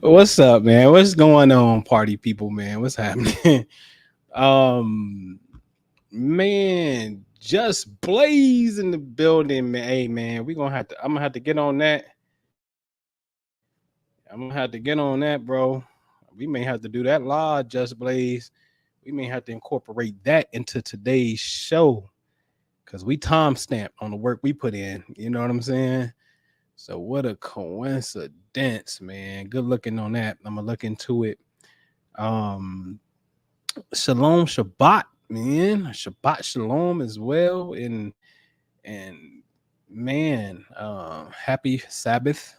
What's up, man? What's going on, party people, man? What's happening? um, man, just Blaze in the building, man. Hey, man, we gonna have to. I'm gonna have to get on that. I'm gonna have to get on that, bro. We may have to do that live, just Blaze. We may have to incorporate that into today's show because we time stamped on the work we put in. You know what I'm saying? So what a coincidence, man. Good looking on that. I'm gonna look into it. Um, Shalom Shabbat, man. Shabbat Shalom as well. And man, happy Sabbath.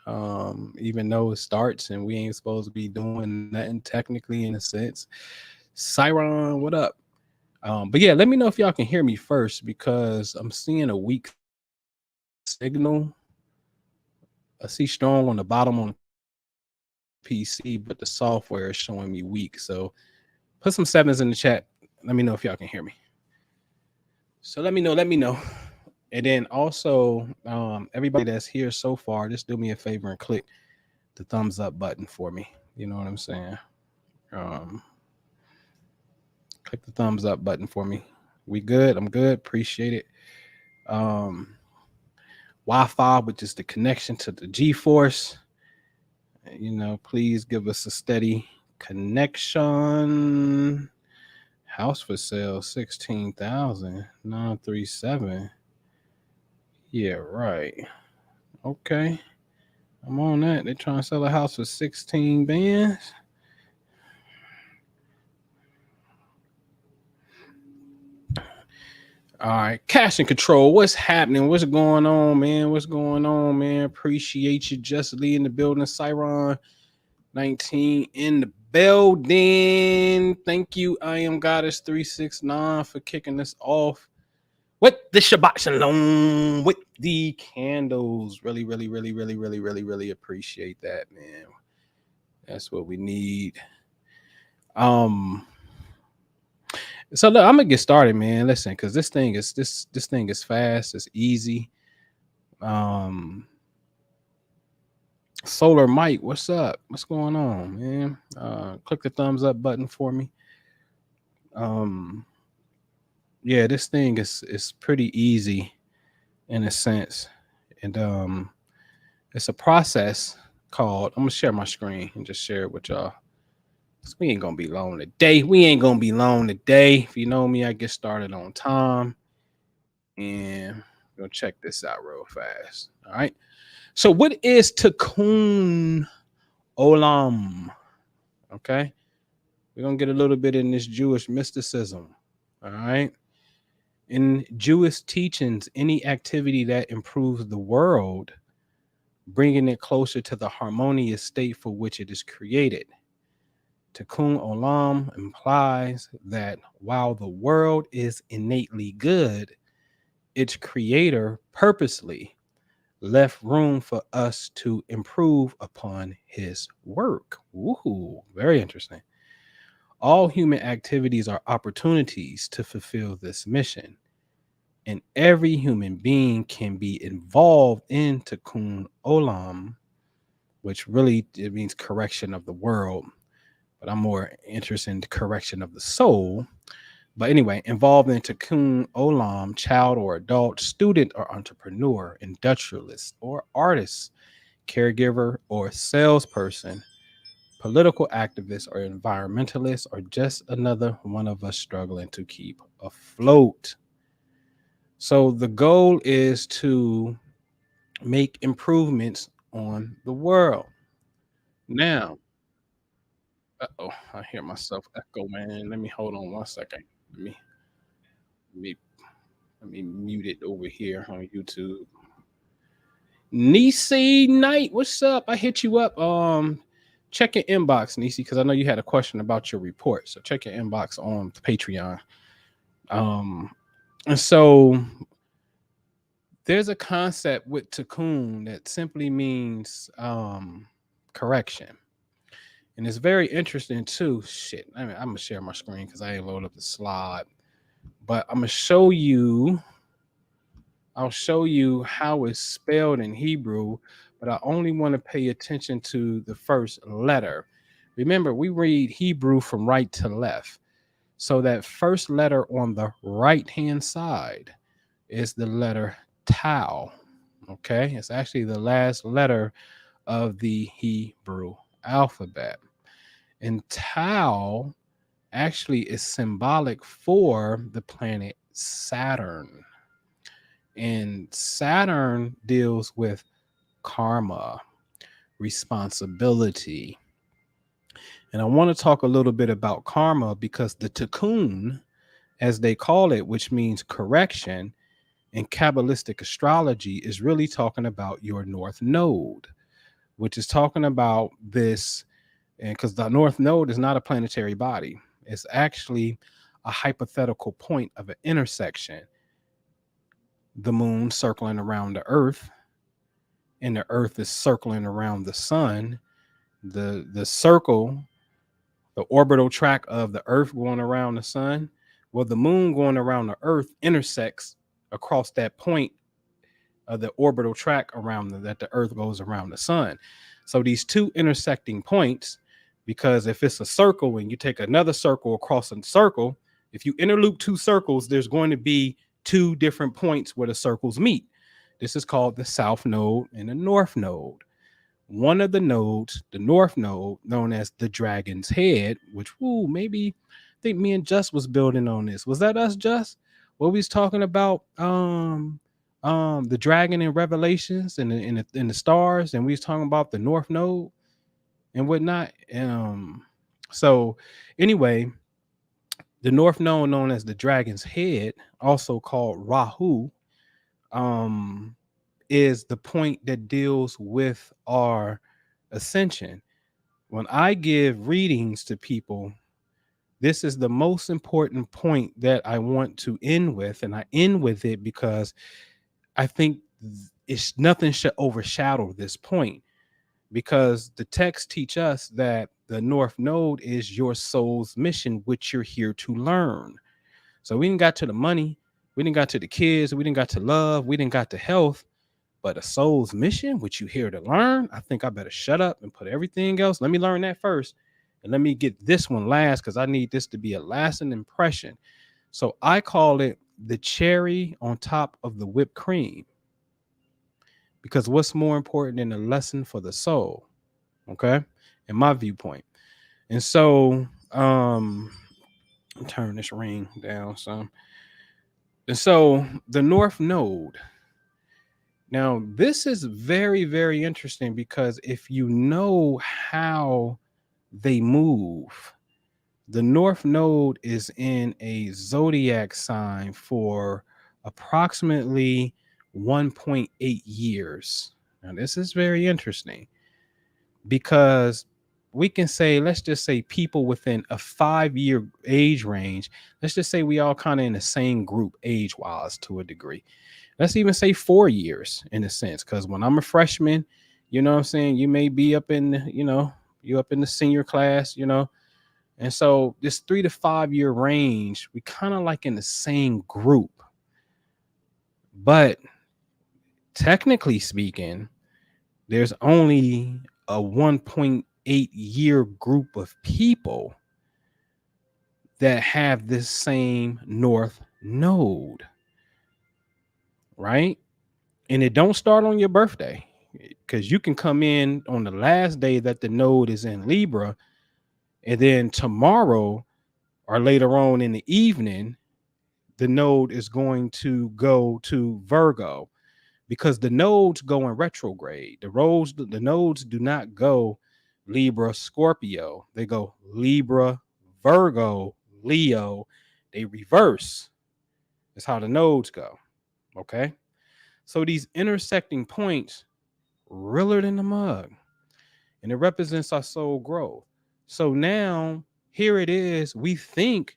Even though it starts and we ain't supposed to be doing nothing technically in a sense. Siron, what up? But yeah, let me know if y'all can hear me first because I'm seeing a weak signal. I see strong on the bottom on PC, but the software is showing me weak. So put some sevens in the chat. Let me know if y'all can hear me. So let me know. And then also, everybody that's here so far, just do me a favor and click the thumbs up button for me. You know what I'm saying? Um, Click the thumbs up button for me. We good? I'm good. Appreciate it. Um, Wi-Fi, which is the connection to the G-force. Please give us a steady connection. House for sale, 16,937. Yeah, right. Okay. I'm on that. They're trying to sell a house for 16 bands. All right. Cash and control. What's happening? What's going on, man? What's going on, man? Appreciate you. Just Lee in the building. Siron 19 in the building. Thank you. I am Goddess 369 for kicking this off with the Shabbat Shalom with the candles. Really, really, really, really, really, really, really appreciate that, man. That's what we need. So look, I'm gonna get started, man. Listen, because this thing is fast, it's easy. Solar Mike, what's up? What's going on, man? Click the thumbs up button for me. Yeah, this thing is pretty easy in a sense. And it's a process called, I'm gonna share my screen and just share it with y'all. We ain't gonna be long today. If you know me, I get started on time. And we'll check this out real fast. All right. So what is Tikkun Olam? Okay. We're gonna get a little bit in this Jewish mysticism. All right. In Jewish teachings, any activity that improves the world, bringing it closer to the harmonious state for which it is created. Tikkun Olam implies that while the world is innately good, its creator purposely left room for us to improve upon his work. Woohoo, very interesting. All human activities are opportunities to fulfill this mission, and every human being can be involved in Tikkun Olam, which really it means correction of the world, but I'm more interested in the correction of the soul. But anyway, involved in Tikkun Olam, child or adult, student or entrepreneur, industrialist or artist, caregiver or salesperson, political activist or environmentalist, or just another one of us struggling to keep afloat. So the goal is to make improvements on the world. Now, oh, I hear myself echo, man. Let me hold on one second. Let me let me mute it over here on YouTube. Nisi Knight, what's up? I hit you up. Check your inbox, Nisi, because I know you had a question about your report. So check your inbox on Patreon. And so there's a concept with Tikkun that simply means correction. And it's very interesting too. Shit, I'm gonna share my screen because I ain't loaded up the slide. But I'm gonna show you. I'll show you how it's spelled in Hebrew. but I only want to pay attention to the first letter. Remember, we read Hebrew from right to left. So that first letter on the right hand side is the letter tau. Okay, it's actually the last letter of the Hebrew alphabet. And tau actually is symbolic for the planet Saturn. And Saturn deals with karma, responsibility. And I want to talk a little bit about karma because the tikkun, as they call it, which means correction, in Kabbalistic astrology is really talking about your North Node, which is talking about this. And because the North Node is not a planetary body, it's actually a hypothetical point of an intersection. The moon circling around the earth, and the earth is circling around the sun. The circle, the orbital track of the earth going around the sun, well, the moon going around the earth intersects across that point of the orbital track around that the earth goes around the sun. So these two intersecting points, because if it's a circle and you take another circle across a circle, if you interloop two circles, there's going to be two different points where the circles meet. This is called the south node and the north node. One of the nodes, the north node, known as the dragon's head, which maybe I think me and Just was building on this. Was that us, Just? What we was talking about? The dragon in Revelations and in the stars, and we was talking about the north node and whatnot. So anyway, the north node, known as the dragon's head, also called Rahu, is the point that deals with our ascension. When I give readings to people, this is the most important point that I want to end with, and I end with it because I think it's nothing should overshadow this point, because the texts teach us that the north node is your soul's mission, which you're here to learn. So we didn't got to the money, we didn't got to the kids, we didn't got to love, we didn't got to health, but a soul's mission, which you here to learn. I think I better shut up and put everything else. Let me learn that first, and let me get this one last, because I need this to be a lasting impression. So I call it the cherry on top of the whipped cream. Because what's more important than a lesson for the soul? Okay, in my viewpoint. And so turn this ring down some. And so the north node. Now, this is very, very interesting, because if you know how they move, the north node is in a zodiac sign for approximately 1.8 years. Now, this is very interesting, because we can say, let's just say people within a 5-year age range, let's just say we all kind of in the same group age wise to a degree. Let's even say 4 years in a sense, because when I'm a freshman, you know what I'm saying, you may be up in, you up in the senior class, and so this 3 to 5 year range, we kind of like in the same group. But technically speaking, there's only a 1.8 year group of people that have this same north node, right? And it don't start on your birthday, because you can come in on the last day that the node is in Libra, and then tomorrow or later on in the evening, the node is going to go to Virgo, because the nodes go in retrograde. The nodes do not go Libra, Scorpio. They go Libra, Virgo, Leo. They reverse. That's how the nodes go. Okay. So these intersecting points, realer than the mug, and it represents our soul growth. So now here it is. We think,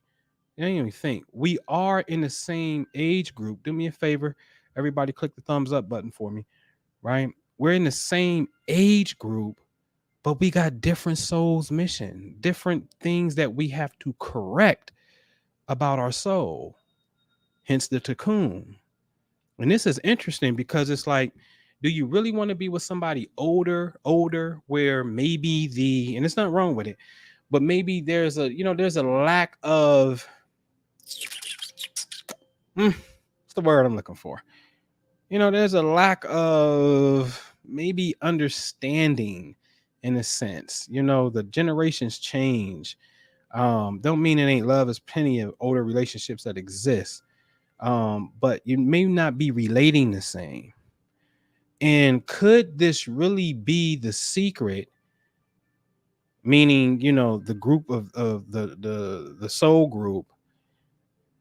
I don't even think, we are in the same age group. Do me a favor, everybody, click the thumbs up button for me. Right? We're in the same age group, but we got different souls mission, different things that we have to correct about our soul. Hence the tikkun. And this is interesting, because it's like Do you really want to be with somebody older, where maybe and it's not wrong with it, but maybe there's a lack of, what's the word I'm looking for? There's a lack of maybe understanding in a sense. The generations change. Don't mean it ain't love. There's plenty of older relationships that exist. But you may not be relating the same. And could this really be the secret? Meaning, the group of the soul group.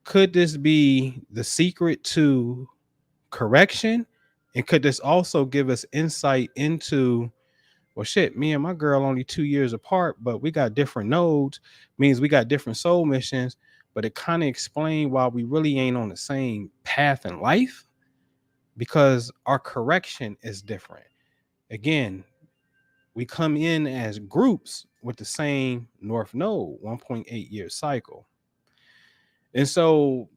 Could this be the secret to correction? And could this also give us insight into, well, shit, me and my girl only 2 years apart, but we got different nodes, means we got different soul missions, but it kind of explain why we really ain't on the same path in life, because our correction is different. Again, we come in as groups with the same North Node, 1.8-year cycle. And so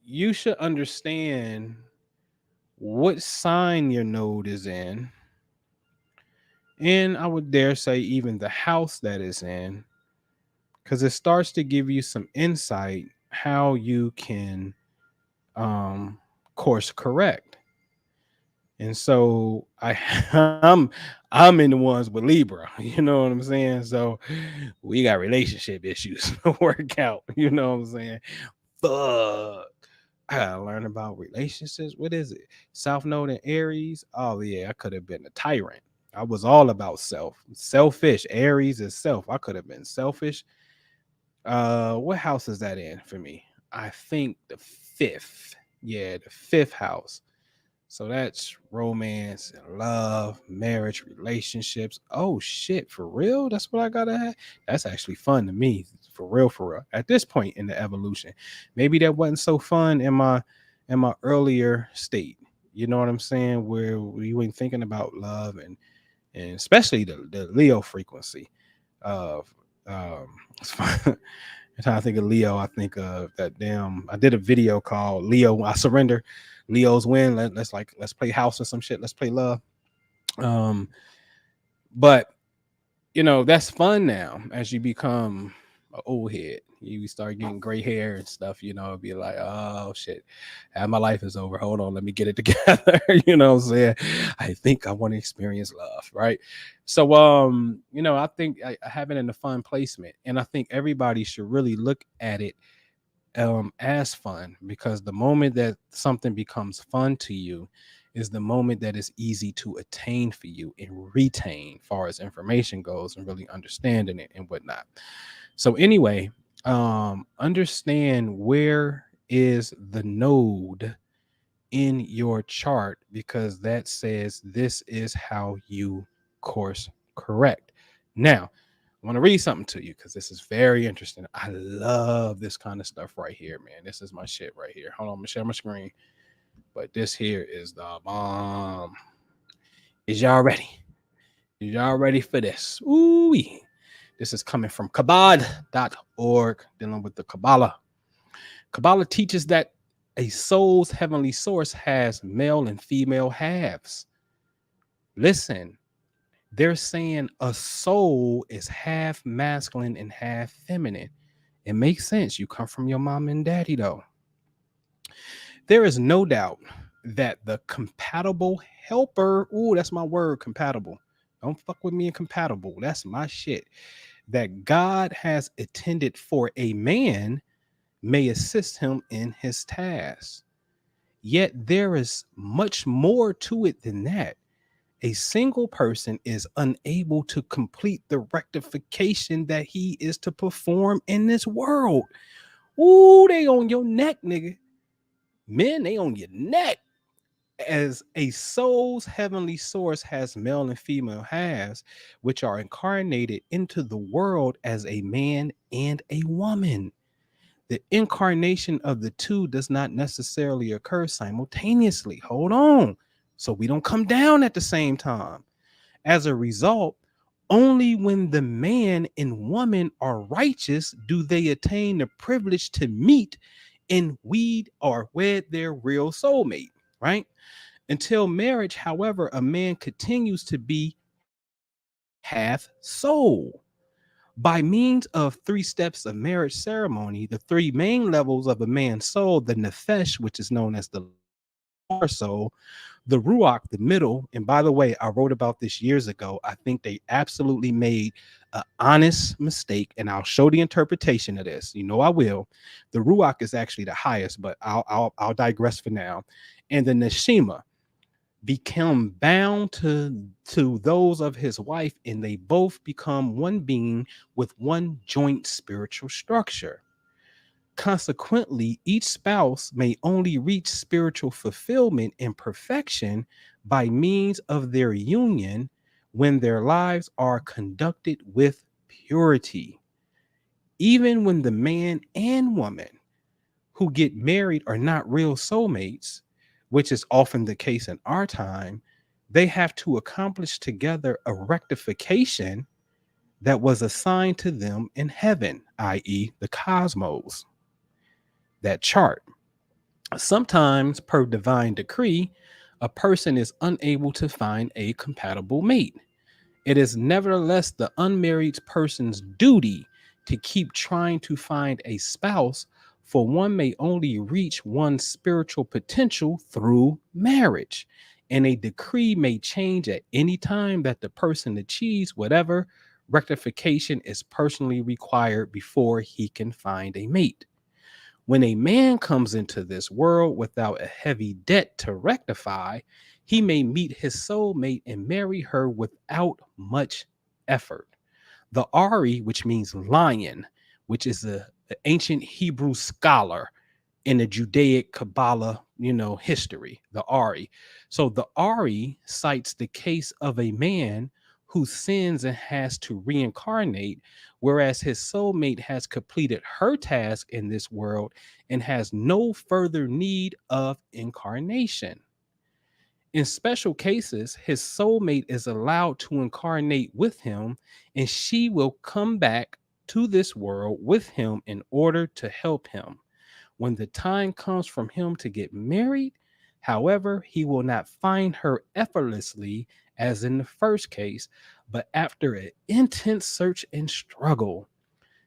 you should understand what sign your node is in. And I would dare say even the house that is in, because it starts to give you some insight how you can course correct. And so I'm I'm in the ones with Libra, you know what I'm saying? So we got relationship issues to work out, you know what I'm saying? Fuck. I gotta learn about relationships. What is it? South Node and Aries. Oh yeah, I could have been a tyrant. I was all about selfish. Aries is self. I could have been selfish. What house is that in for me? I think the fifth. Yeah, the fifth house. So that's romance and love, marriage, relationships. Oh shit, for real? That's what I gotta have. That's actually fun to me, for real, for real. At this point in the evolution, maybe that wasn't so fun in my earlier state. You know what I'm saying? Where we weren't thinking about love and especially the Leo frequency of it's fun. Every time I think of Leo, I think of that damn. I did a video called Leo. I surrender. Leo's win. Let's play house or some shit. Let's play love. Um, but that's fun now as you become an old head. You start getting gray hair and stuff. It'd be like, oh shit, my life is over. Hold on, let me get it together. You know what I'm saying? I think I want to experience love, right? So, I think I have it in a fun placement, and I think everybody should really look at it as fun, because the moment that something becomes fun to you is the moment that is easy to attain for you and retain far as information goes and really understanding it and whatnot. So anyway, understand where is the node in your chart, because that says this is how you course correct. Now I want to read something to you because this is very interesting. I love this kind of stuff right here, man. This is my shit right here. Hold on, I'm gonna share my screen. But this here is the bomb. Is y'all ready? Is y'all ready for this? Ooh, this is coming from Kabbalah.org, dealing with the Kabbalah. Kabbalah teaches that a soul's heavenly source has male and female halves. Listen, they're saying a soul is half masculine and half feminine. It makes sense. You come from your mom and daddy, though. There is no doubt that the compatible helper, ooh, that's my word, compatible. Don't fuck with me and compatible. That's my shit. That God has intended for a man may assist him in his tasks. Yet there is much more to it than that. A single person is unable to complete the rectification that he is to perform in this world. Ooh, they on your neck, nigga. Men, they on your neck. As a soul's heavenly source has male and female halves, which are incarnated into the world as a man and a woman. The incarnation of the two does not necessarily occur simultaneously. Hold on. So we don't come down at the same time. As a result, only when the man and woman are righteous do they attain the privilege to meet and weed or wed their real soulmate, right? Until marriage, however, a man continues to be half soul. By means of 3 steps of marriage ceremony, the 3 main levels of a man's soul, the nefesh, which is known as the lower soul, the ruach, the middle. And by the way, I wrote about this years ago. I think they absolutely made an honest mistake, and I'll show the interpretation of this. You know, I will. The ruach is actually the highest, but I'll digress for now. And the neshima become bound to those of his wife, and they both become one being with one joint spiritual structure. Consequently, each spouse may only reach spiritual fulfillment and perfection by means of their union when their lives are conducted with purity. Even when the man and woman who get married are not real soulmates, which is often the case in our time, they have to accomplish together a rectification that was assigned to them in heaven, i.e., the cosmos, that chart. Sometimes, per divine decree, a person is unable to find a compatible mate. It is nevertheless the unmarried person's duty to keep trying to find a spouse, for one may only reach one's spiritual potential through marriage. And a decree may change at any time that the person achieves whatever rectification is personally required before he can find a mate. When a man comes into this world without a heavy debt to rectify, he may meet his soulmate and marry her without much effort. The Ari, which means lion, which is an ancient Hebrew scholar in the Judaic Kabbalah, history, the Ari. So the Ari cites the case of a man who sins and has to reincarnate, whereas his soulmate has completed her task in this world and has no further need of incarnation. In special cases, his soulmate is allowed to incarnate with him, and she will come back to this world with him in order to help him. When the time comes for him to get married, however, he will not find her effortlessly as in the first case, but after an intense search and struggle.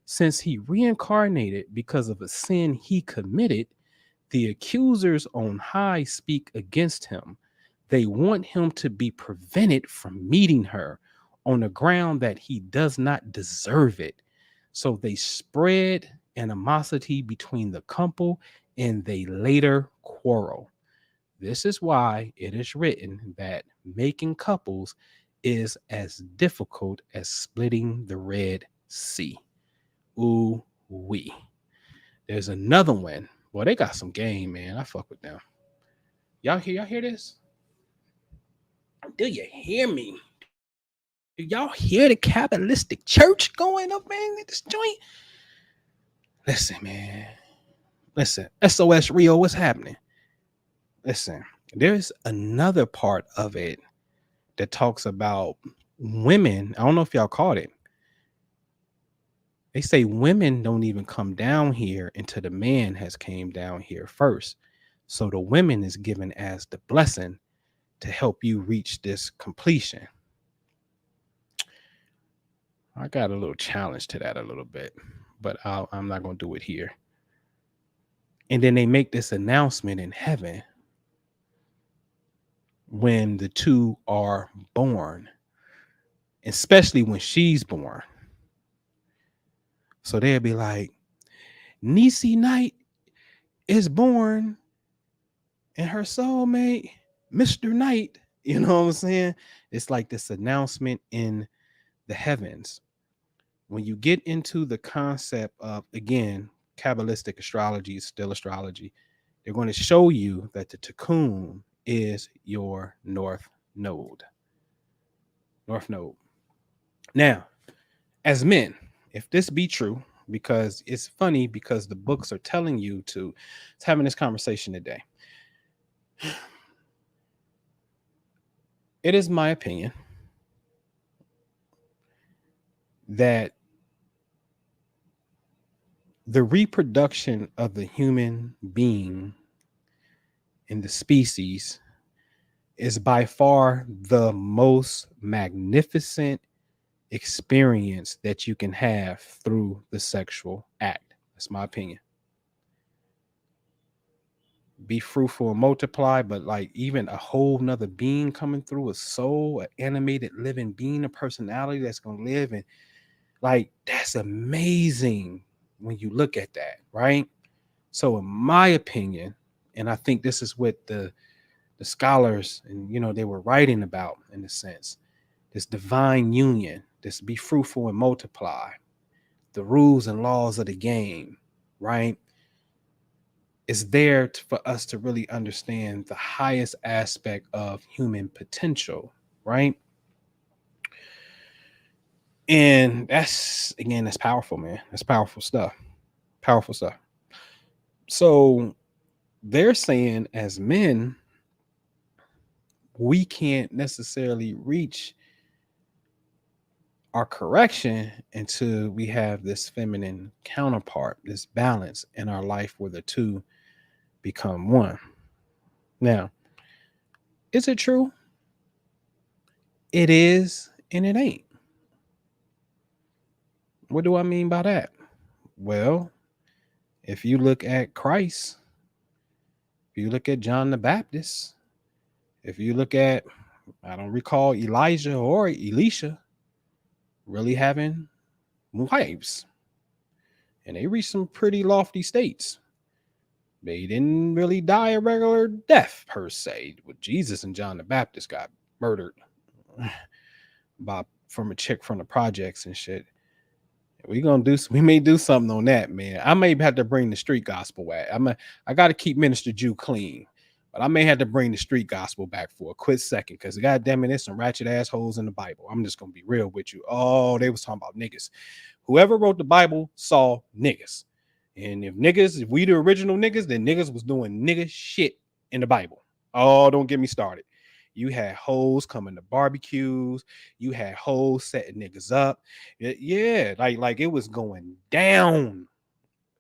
Since he reincarnated because of a sin he committed, the accusers on high speak against him. They want him to be prevented from meeting her on the ground that he does not deserve it. So they spread animosity between the couple and they later quarrel. This is why it is written that making couples is as difficult as splitting the Red Sea. Ooh wee. There's another one. Boy, they got some game, man. I fuck with them. Y'all hear this? Do you hear me? Do y'all hear the Kabbalistic church going up, man, in this joint? Listen, man. Listen, SOS Rio, what's happening? Listen, there's another part of it that talks about women. I don't know if y'all caught it. They say women don't even come down here until the man has came down here first. So the women is given as the blessing to help you reach this completion. I got a little challenge to that a little bit, but I'm not going to do it here. And then they make this announcement in heaven when the two are born, especially when she's born. So they'll be like, Nisi Knight is born and her soulmate, Mr. Knight. You know what I'm saying? It's like this announcement in the heavens. When you get into the concept of, again, Kabbalistic astrology is still astrology, they're going to show you that the Tikkun is your north node. North node. Now, as men, if this be true, because it's funny because the books are telling you to, it's having this conversation today. It is my opinion that the reproduction of the human being in the species is by far the most magnificent experience that you can have through the sexual act. That's my opinion. Be fruitful and multiply, but like even a whole nother being coming through, a soul, an animated living being, a personality that's gonna live, and like that's amazing when you look at that, right? So in my opinion, and I think this is what the scholars and they were writing about in a sense, this divine union, this be fruitful and multiply, the rules and laws of the game, right? Is there for us to really understand the highest aspect of human potential, right? And that's again, that's powerful, man. That's powerful stuff. Powerful stuff. So they're saying as men, we can't necessarily reach our correction until we have this feminine counterpart, this balance in our life where the two become one. Now, is it true? It is and it ain't. What do I mean by that? Well, if you look at Christ, if you look at John the Baptist, if you look at, I don't recall Elijah or Elisha really having wives, and they reached some pretty lofty states. They didn't really die a regular death per se. With Jesus and John the Baptist got murdered by from a chick from the projects and shit. We may do something on that, man. I may have to bring the street gospel back. I got to keep Minister Jew clean, but I may have to bring the street gospel back for a quick second because God damn it, there's some ratchet assholes in the Bible. I'm just gonna be real with you. Oh, they was talking about niggas. Whoever wrote the Bible saw niggas, and if we the original niggas, then niggas was doing nigga shit in the Bible. Oh, don't get me started. You had hoes coming to barbecues. You had hoes setting niggas up. Yeah, like it was going down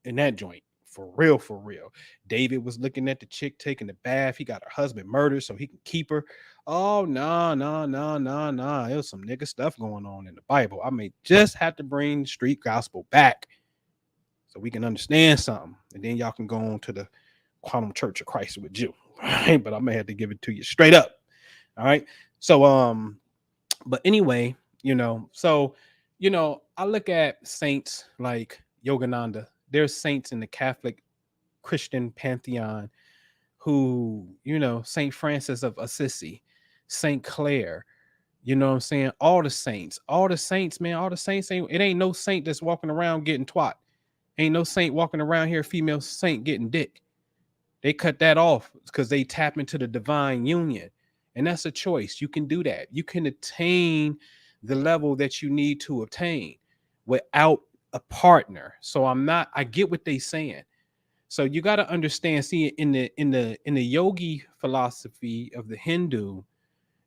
in that joint. For real, for real. David was looking at the chick taking the bath. He got her husband murdered so he can keep her. Oh, no, no, no, no, no. There was some nigga stuff going on in the Bible. I may just have to bring street gospel back so we can understand something. And then y'all can go on to the Quantum Church of Christ with you. Right? But I may have to give it to you straight up. All right. So but anyway, I look at saints like Yogananda. There's saints in the Catholic Christian pantheon who, Saint Francis of Assisi, Saint Clare, you know what I'm saying? All the saints, man, all the saints it ain't no saint that's walking around getting twat. Ain't no saint walking around here, female saint getting dick. They cut that off because they tap into the divine union. And that's a choice. You can do that. You can attain the level that you need to obtain without a partner. So I get what they saying. So you got to understand, see, in the yogi philosophy of the Hindu,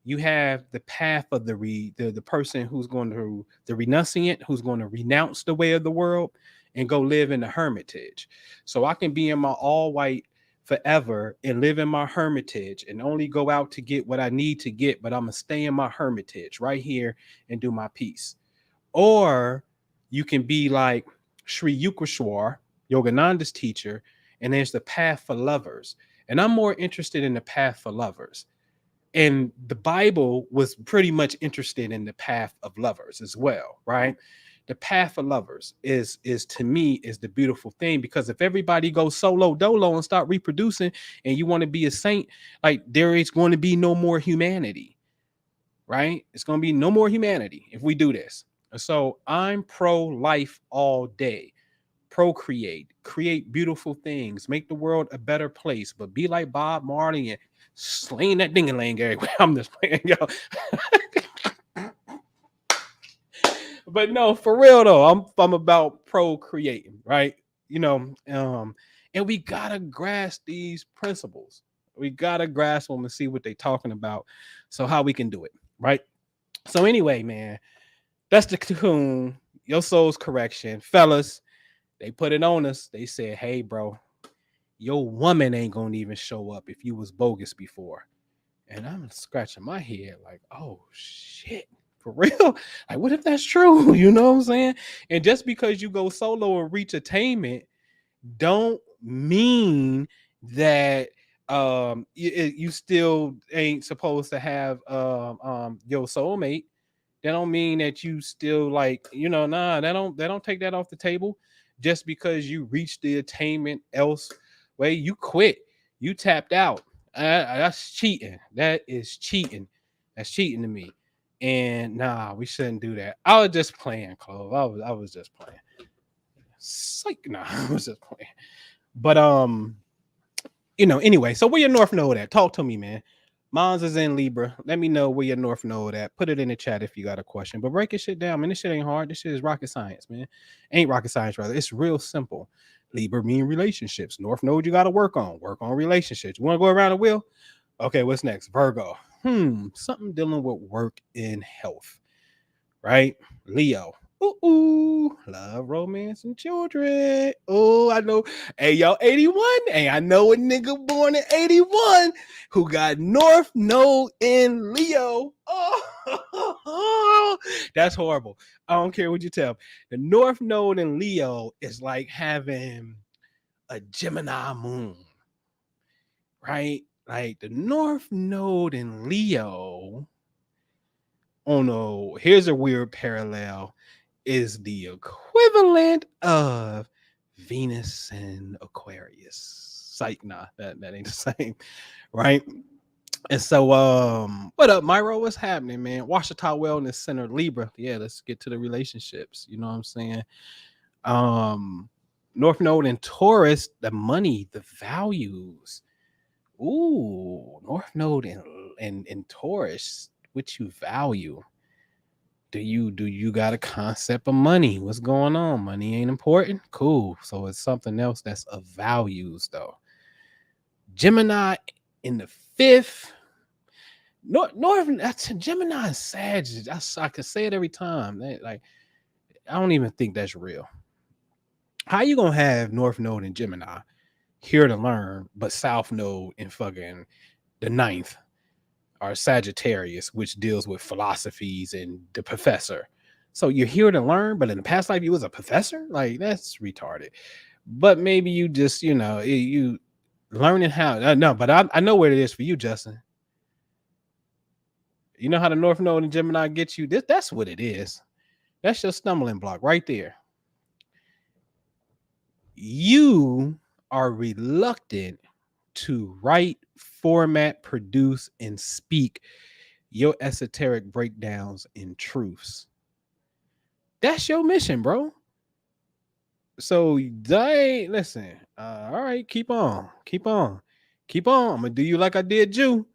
you have the path of the person who's going to the renunciant, who's going to renounce the way of the world and go live in the hermitage. So I can be in my all white forever and live in my hermitage and only go out to get what I need to get, but I'm gonna stay in my hermitage right here and do my piece. Or you can be like Sri Yukteswar, Yogananda's teacher, and there's the path for lovers. And I'm more interested in the path for lovers. And the Bible was pretty much interested in the path of lovers as well, right? The path of lovers is to me is the beautiful thing, because if everybody goes solo dolo and start reproducing and you want to be a saint, like there is going to be no more humanity, right? It's going to be no more humanity if we do this. And so I'm pro-life all day. Procreate, create beautiful things, make the world a better place, but be like Bob Marley and slaying that ding-a-ling everywhere. I'm just playing, yo. But no, for real though, I'm about procreating, right? And we gotta grasp these principles. We gotta grasp them and see what they're talking about, so how we can do it, right? So anyway, man, that's the cocoon. Your soul's correction, fellas. They put it on us. They said, "Hey, bro, your woman ain't gonna even show up if you was bogus before. And I'm scratching my head like, oh shit, for real? Like, what if that's true? You know what I'm saying? And just because you go solo and reach attainment, don't mean that you still ain't supposed to have your soulmate. That don't mean that you still like, nah, that don't take that off the table. Just because you reach the attainment else way, you quit, you tapped out. That's cheating. That is cheating. That's cheating to me. And nah, we shouldn't do that. I was just playing, Clove. I was just playing. Psych, nah, I was just playing. But anyway, so where your North Node at? Talk to me, man. Mons is in Libra. Let me know where your North Node at. Put it in the chat if you got a question. But break your shit down, man. This shit ain't hard. This shit is rocket science, man. Ain't rocket science, rather. It's real simple. Libra mean relationships. North Node you got to work on. Work on relationships. You want to go around the wheel? Okay, what's next? Virgo. Something dealing with work and health, right? Leo. Ooh, love, romance, and children. Oh, I know. Hey, y'all, 81. Hey, I know a nigga born in 81 who got North Node in Leo. Oh, that's horrible. I don't care what you tell me. The North Node in Leo is like having a Gemini moon, right? Like the North Node in Leo. Oh no, here's a weird parallel, is the equivalent of Venus and Aquarius. Psych, nah, that ain't the same, right? And so, what up, Myro? What's happening, man? Washita Wellness Center, Libra. Yeah, let's get to the relationships. You know what I'm saying? North Node in Taurus, the money, the values. Ooh, North Node in Taurus, which you value. Do you got a concept of money? What's going on? Money ain't important. Cool. So it's something else that's of values though. Gemini in the fifth. Northern, that's Gemini and Sag. I can say it every time. Like I don't even think that's real. How you gonna have North Node and Gemini here to learn, but South Node in fucking the ninth are Sagittarius, which deals with philosophies and the professor. So you're here to learn, but in the past life you was a professor? Like that's retarded. But maybe you just, you learning how. No, but I know what it is for you, Justin. You know how the North Node and Gemini gets you? That's what it is. That's your stumbling block right there. You are reluctant to write, format, produce, and speak your esoteric breakdowns and truths. That's your mission, bro. So listen. All right, keep on. I'm gonna do you like I did you.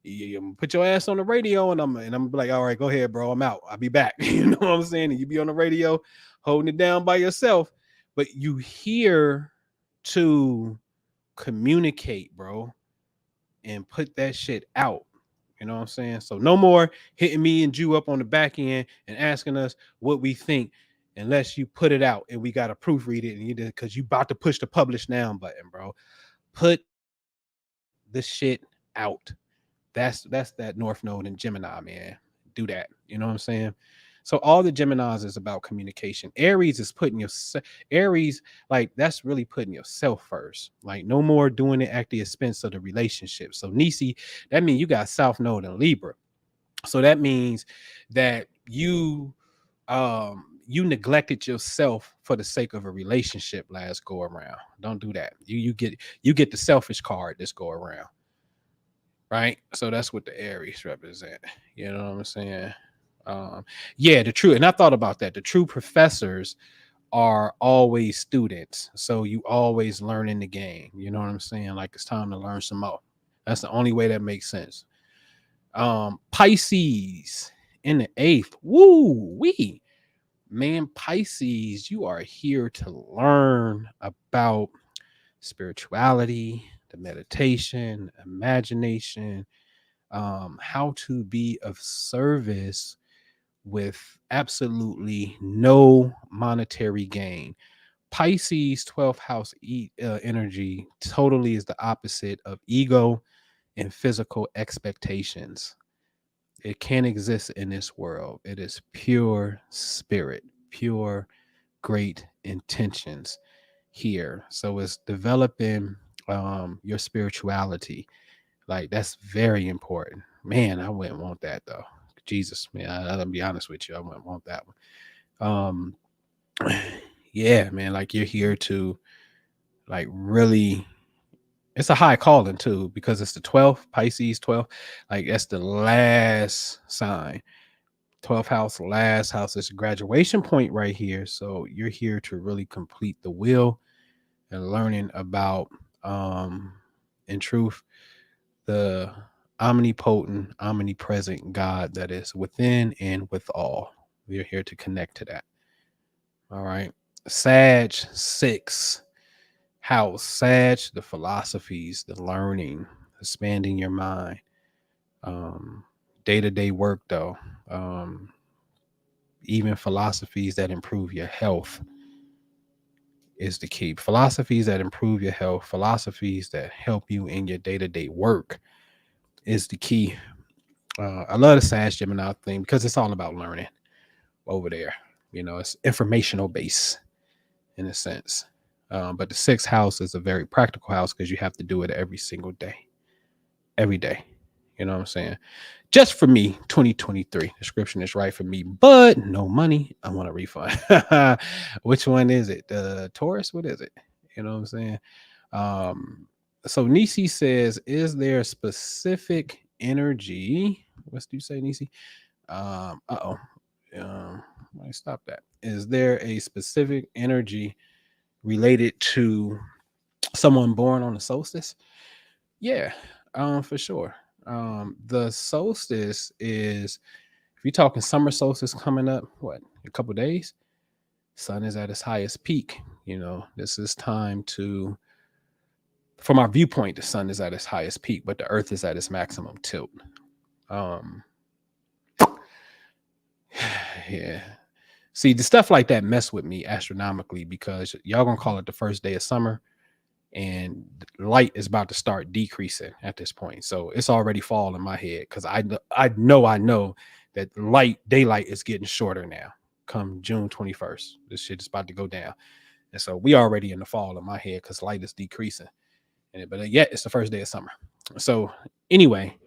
I'm gonna put your ass on the radio, and I'm like, all right, go ahead, bro. I'm out. I'll be back. You know what I'm saying? And you be on the radio, holding it down by yourself, but you here to communicate, bro, and put that shit out. You know what I'm saying? So no more hitting me and Jew up on the back end and asking us what we think unless you put it out and we got to proofread it and you did because you about to push the publish now button, bro. Put the shit out. That's that North Node and Gemini, man. Do that. You know what I'm saying? So all the Geminis is about communication. Aries is putting your Aries, like that's really putting yourself first. Like no more doing it at the expense of the relationship. So Nisi, that means you got South Node and Libra. So that means that you neglected yourself for the sake of a relationship last go around. Don't do that. You get the selfish card this go around. Right? So that's what the Aries represent. You know what I'm saying? Yeah, the true, and I thought about that. The true professors are always students. So you always learning the game. You know what I'm saying? Like it's time to learn some more. That's the only way that makes sense. Pisces in the eighth. Woo wee. Man, Pisces, you are here to learn about spirituality, the meditation, imagination, how to be of service with absolutely no monetary gain. Pisces 12th house energy totally is the opposite of ego and physical expectations. It can't exist in this world. It is pure spirit, pure great intentions here. So it's developing your spirituality. Like that's very important. Man, I wouldn't want that though. Jesus, man, I'll be honest with you. I wouldn't want that one. Yeah, man, like you're here to like really it's a high calling too, because it's the 12th, Pisces 12. Like that's the last sign. 12th house, last house is a graduation point right here. So you're here to really complete the will and learning about in truth the omnipotent, omnipresent God that is within and with all. We're here to connect to that. All right. Sag 6 house. Sag, the philosophies, the learning, expanding your mind. Day-to-day work though. Even philosophies that improve your health is the key. Philosophies that improve your health, philosophies that help you in your day-to-day work is the key. I love the Sag Gemini thing because it's all about learning over there. You know, it's informational base in a sense. But the 6th house is a very practical house because you have to do it every single day, every day. You know what I'm saying? Just for me, 2023 description is right for me, but no money. I want a refund. Which one is it? The Taurus? What is it? You know what I'm saying? Um, so Nisi says, is there a specific energy? What do you say, Nisi? Uh-oh. Let me stop that. Is there a specific energy related to someone born on the solstice? Yeah, for sure. The solstice is, if you're talking summer solstice coming up, what, a couple days? Sun is at its highest peak. You know, this is time to, from our viewpoint, the sun is at its highest peak, but the earth is at its maximum tilt. Um, yeah. See, the stuff like that mess with me astronomically because y'all gonna call it the first day of summer, and light is about to start decreasing at this point. So it's already fall in my head because I know that daylight is getting shorter now. Come June 21st, this shit is about to go down, and so we already in the fall in my head because light is decreasing. But yet it's the first day of summer. So anyway,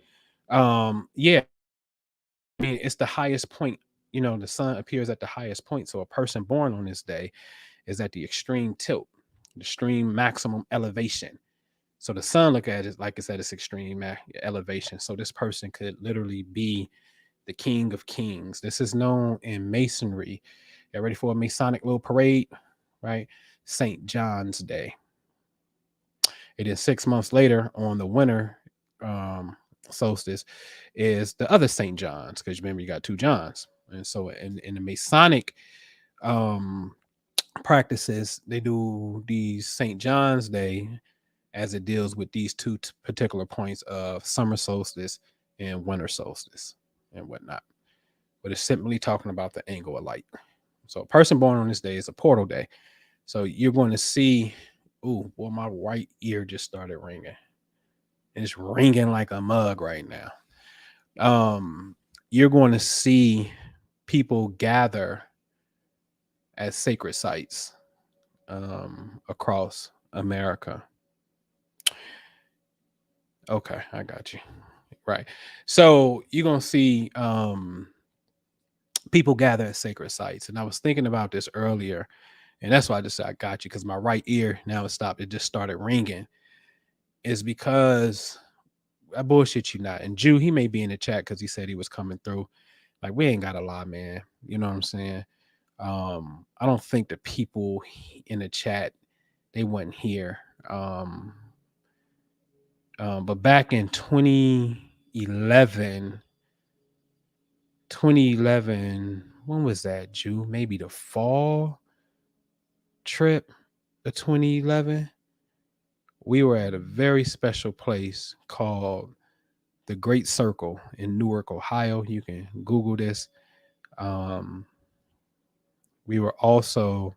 yeah, I mean it's the highest point. You know, the sun appears at the highest point. So a person born on this day is at the extreme tilt, the extreme maximum elevation. So the sun, look at it like it's at its extreme elevation. So this person could literally be the king of kings. This is known in masonry. Get ready for a Masonic little parade, right? St. John's Day. It is 6 months later on the winter solstice is the other St. John's, because remember you got two Johns. And so in the Masonic practices, they do these St. John's Day as it deals with these two particular points of summer solstice and winter solstice and whatnot. But it's simply talking about the angle of light. So a person born on this day is a portal day. So you're going to see, ooh, well, my right ear just started ringing. It's ringing like a mug right now. You're going to see people gather at sacred sites across America. Okay, I got you. Right. So you're going to see people gather at sacred sites. And I was thinking about this earlier, and that's why I just said I got you, because my right ear now it stopped. It just started ringing. Is because I bullshit you not. And Jew, he may be in the chat because he said he was coming through. Like, we ain't got a lie, man. You know what I'm saying? I don't think the people in the chat, they wasn't here. But back in 2011, when was that, Jew? Maybe the fall trip of 2011. We were at a very special place called the Great Circle in Newark, Ohio. You can Google this. We were also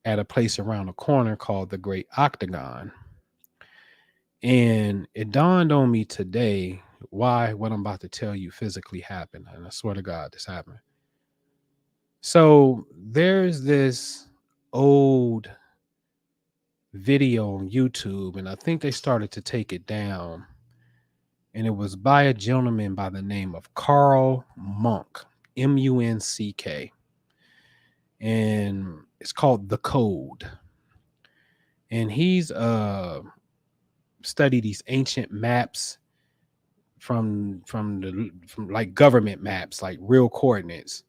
at a place around the corner called the Great Octagon. And it dawned on me today why what I'm about to tell you physically happened. And I swear to God, this happened. So there's this old video on YouTube, and I think they started to take it down. And it was by a gentleman by the name of Carl Monk, Munck. And it's called The Code. And he's studied these ancient maps from like government maps, like real coordinates.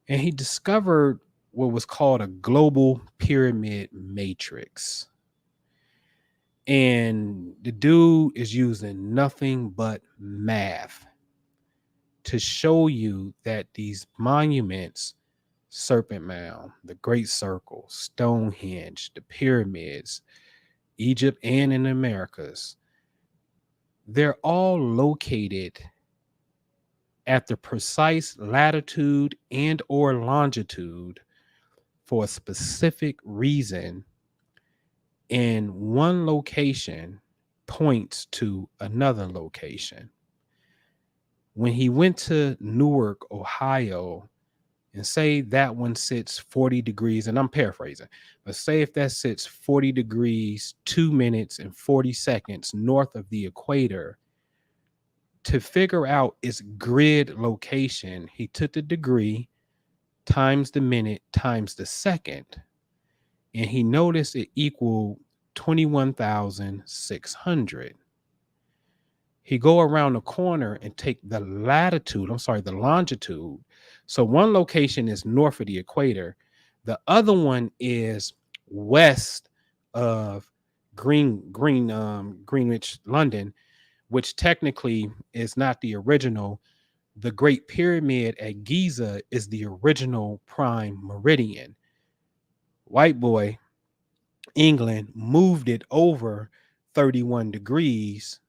And he discovered what was called a global pyramid matrix. And the dude is using nothing but math to show you that these monuments, Serpent Mound, the Great Circle, Stonehenge, the pyramids, Egypt and in the Americas, they're all located at the precise latitude and or longitude for a specific reason, and one location points to another location. When he went to Newark, Ohio, and say that one sits 40 degrees, and I'm paraphrasing, but say if that sits 40 degrees, 2 minutes and 40 seconds north of the equator, to figure out its grid location, he took the degree times the minute times the second, and he noticed it equaled 21,600. He go around the corner and take the longitude. So one location is north of the equator. The other one is west of Greenwich, London, which technically is not the original. The Great Pyramid at Giza is the original prime meridian. White boy, England, moved it over 31 degrees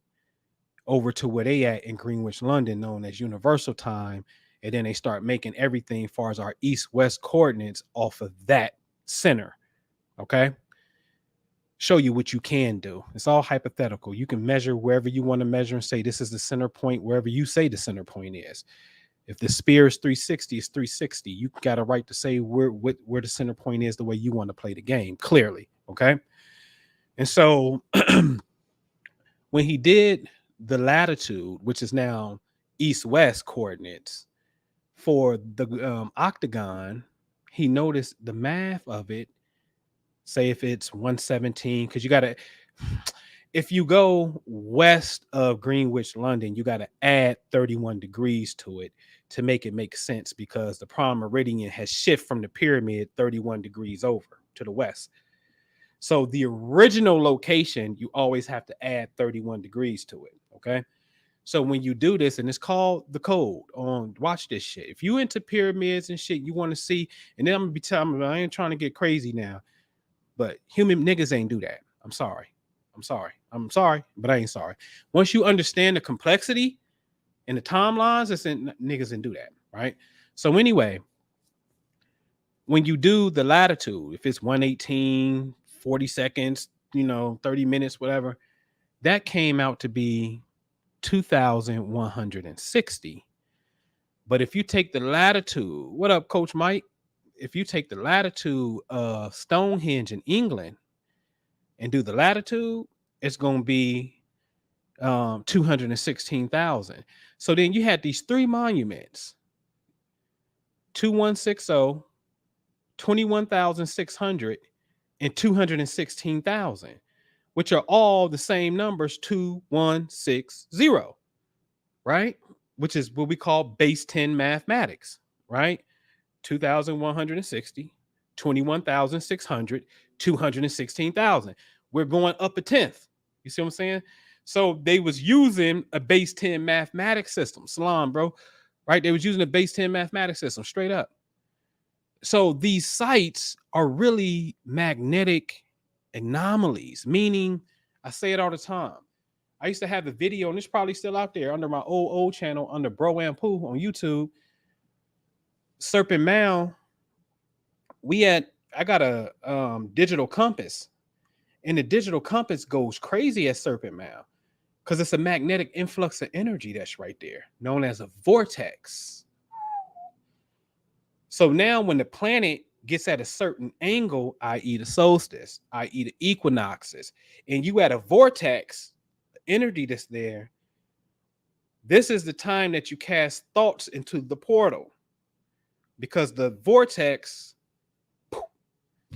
over to where they at in Greenwich, London, known as Universal Time. And then they start making everything as far as our east-west coordinates off of that center. Okay. Show you what you can do. It's all hypothetical. You can measure wherever you want to measure and say this is the center point, wherever you say the center point is. If the spear is 360, it's 360. You got a right to say where the center point is the way you want to play the game, clearly. Okay. And so when he did the latitude, which is now east-west coordinates for the octagon, he noticed the math of it. Say if it's 117, because you got to, if you go west of Greenwich, London, you got to add 31 degrees to it to make it make sense, because the prime meridian has shifted from the pyramid 31 degrees over to the west. So the original location, you always have to add 31 degrees to it. Okay. So when you do this, and it's called The Code, on watch this shit. If you into pyramids and shit, you want to see, and then I'm gonna be telling you, I ain't trying to get crazy now, but human niggas ain't do that. I'm sorry, but I ain't sorry. Once you understand the complexity and the timelines, it's in niggas and do that, right? So anyway, when you do the latitude, if it's 118, 40 seconds, 30 minutes, whatever, that came out to be 2,160. But if you take the latitude, what up, Coach Mike? If you take the latitude of Stonehenge in England and do the latitude, it's going to be 216,000. So then you had these three monuments, 2160, 21,600, and 216,000, which are all the same numbers, 2160, right? Which is what we call base 10 mathematics, right? 2,160, 21,600, 216,000. We're going up a tenth. You see what I'm saying? So they was using a base 10 mathematics system. Salam, bro. Right? They was using a base 10 mathematics system, straight up. So these sites are really magnetic anomalies, meaning, I say it all the time. I used to have a video, and it's probably still out there under my old channel under Bro and Pooh on YouTube. Serpent Mound. I got a digital compass, And the digital compass goes crazy at Serpent Mound because it's a magnetic influx of energy that's right there, known as a vortex. So now when the planet gets at a certain angle, i.e. the solstice, i.e. the equinoxes, and you at a vortex, the energy that's there, this is the time that you cast thoughts into the portal because the vortex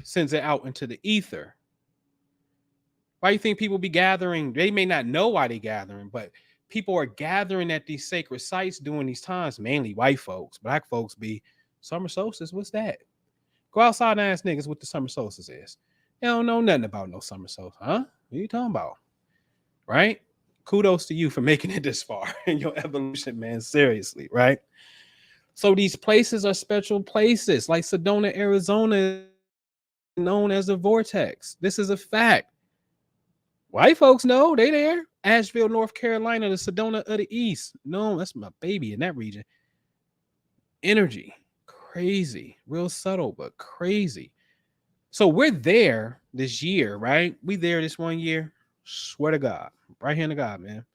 sends it out into the ether. Why do you think people be gathering? They may not know why they're gathering, but people are gathering at these sacred sites during these times, mainly white folks. Black folks be summer solstice. What's that? Go outside and ask niggas what the summer solstice is. They don't know nothing about no summer solstice. Huh? What are you talking about? Right? Kudos to you for making it this far in your evolution, man. Seriously, right? So these places are special places. Like Sedona, Arizona is known as a vortex. This is a fact. White folks know they there. Asheville, North Carolina, the Sedona of the East. No, that's my baby in that region. Energy, crazy, real subtle, but crazy. So we're there this year, right? We there this one year. Swear to God, right hand to God, man.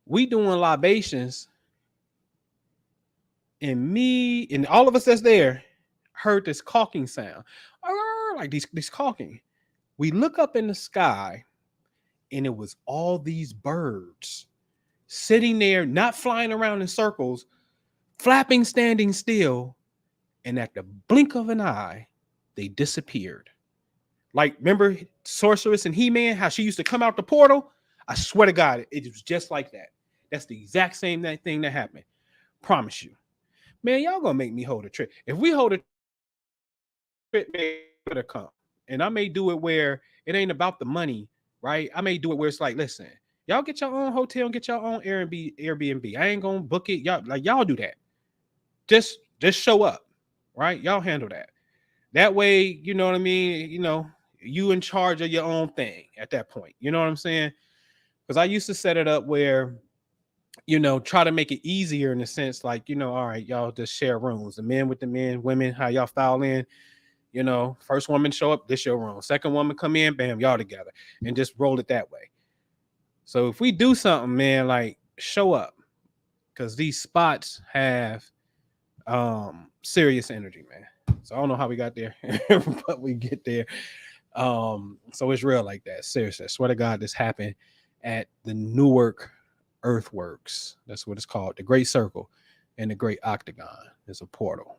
We doing libations, and me and all of us that's there heard this caulking sound, like these caulking. We look up in the sky, and it was all these birds sitting there, not flying around in circles, flapping, standing still, and at the blink of an eye, they disappeared. Like, remember Sorceress and He-Man, how she used to come out the portal? I swear to God, it was just like that. That's the exact same thing that happened. Promise you. Man, y'all gonna make me hold a trip. If we hold a trip, to come. And I may do it where it ain't about the money, right? I may do it where it's like, listen, y'all get your own hotel and get your own Airbnb. I ain't gonna book it. Y'all do that. Just show up, right? Y'all handle that. That way, you know what I mean? You in charge of your own thing at that point. You know what I'm saying? Because I used to set it up where, try to make it easier in the sense like, all right, y'all just share rooms. The men with the men, women, how y'all file in. First woman show up, this your room. Second woman come in, bam, y'all together, and just roll it that way. So if we do something, man, like show up, because these spots have serious energy, man. So I don't know how we got there, but we get there. So it's real like that. Seriously, I swear to God, this happened at the Newark Earthworks. That's what it's called. The Great Circle and the Great Octagon is a portal.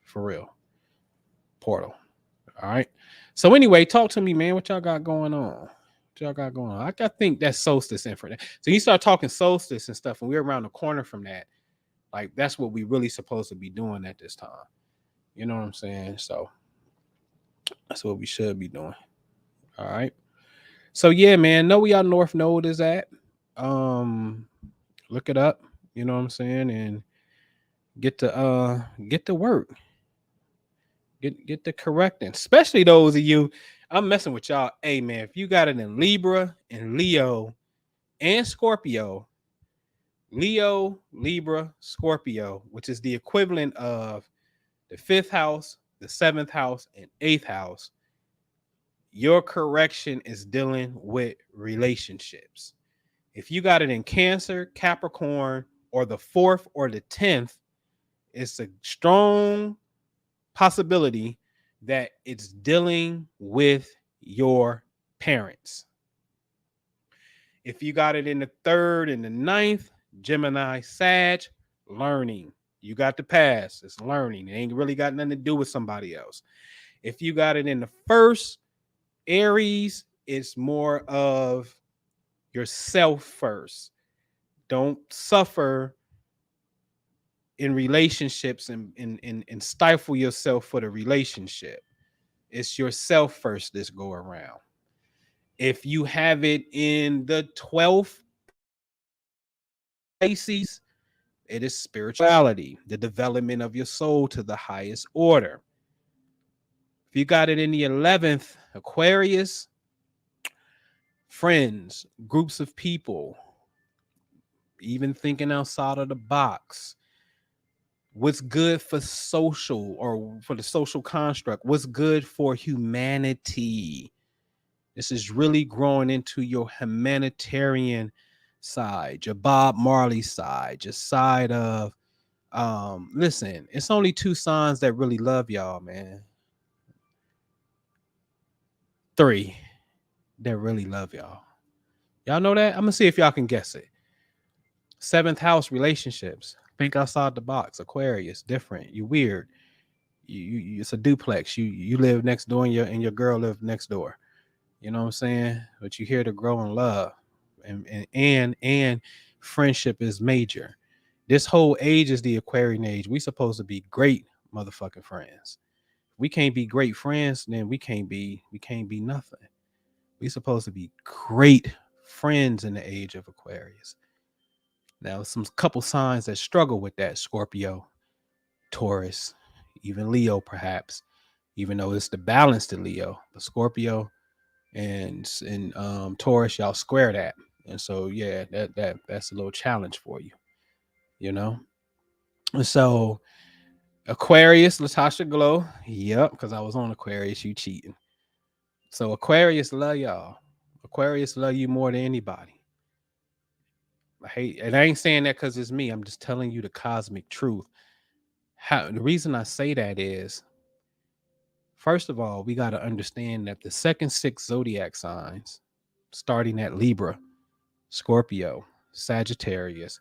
For real. Portal. All right. So anyway, talk to me, man. What y'all got going on? What y'all got going on? I think that's solstice info. So you start talking solstice and stuff, and we're around the corner from that. Like, that's what we really supposed to be doing at this time. You know what I'm saying? So that's what we should be doing. All right. So yeah, man, know where y'all North Node is at. Look it up, you know what I'm saying, and get to work. Get the correcting, especially those of you. I'm messing with y'all. Hey man, if you got it in Libra and Leo and Scorpio, Leo, Libra, Scorpio, which is the equivalent of the 5th house, the 7th house, and 8th house, your correction is dealing with relationships. If you got it in Cancer, Capricorn, or the 4th or the 10th, it's a strong possibility that it's dealing with your parents. If you got it in the 3rd and the 9th, Gemini, Sag, learning. You got the past, it's learning. It ain't really got nothing to do with somebody else. If you got it in the 1st, Aries, it's more of yourself first. Don't suffer in relationships and stifle yourself for the relationship. It's yourself first this go around. If you have it in the 12th, Pisces, it is spirituality, the development of your soul to the highest order. If you got it in the 11th, Aquarius, friends, groups of people, even thinking outside of the box, What's good for social or for the social construct? What's good for humanity? This is really growing into your humanitarian side, your Bob Marley side, your side of listen, it's only two signs that really love y'all, man. Three that really love y'all. Y'all know that? I'm gonna see if y'all can guess it. Seventh house relationships. Think outside the box. Aquarius, different. You weird. It's a duplex. You live next door and your girl live next door. You know what I'm saying? But you here to grow in love, and friendship is major. This whole age is the Aquarian age. We supposed to be great motherfucking friends. We can't be great friends, then we can't be nothing. We supposed to be great friends in the age of Aquarius. Now, some couple signs that struggle with that: Scorpio, Taurus, even Leo, perhaps. Even though it's the balance to Leo, but Scorpio and Taurus, y'all square that, and so yeah, that's a little challenge for you, you know. And so Aquarius, Latasha Glow, yep, because I was on Aquarius, you cheating. So Aquarius love y'all. Aquarius love you more than anybody. I hate, and I ain't saying that because it's me. I'm just telling you the cosmic truth. How the reason I say that is, first of all, we got to understand that the second six zodiac signs, starting at Libra, Scorpio, Sagittarius,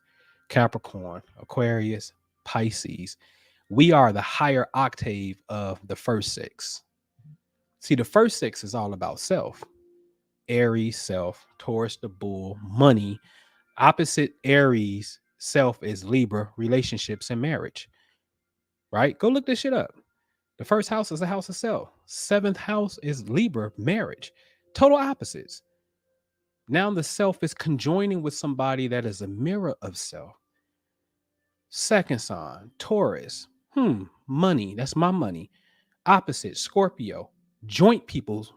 Capricorn, Aquarius, Pisces, we are the higher octave of the first six. See, the first six is all about self. Aries, self, Taurus, the bull, money. Opposite Aries, self is Libra, relationships and marriage, right? Go look this shit up. The first house is the house of self. Seventh house is Libra, marriage. Total opposites. Now the self is conjoining with somebody that is a mirror of self. Second sign, Taurus. Money. That's my money. Opposite, Scorpio. Joint people's,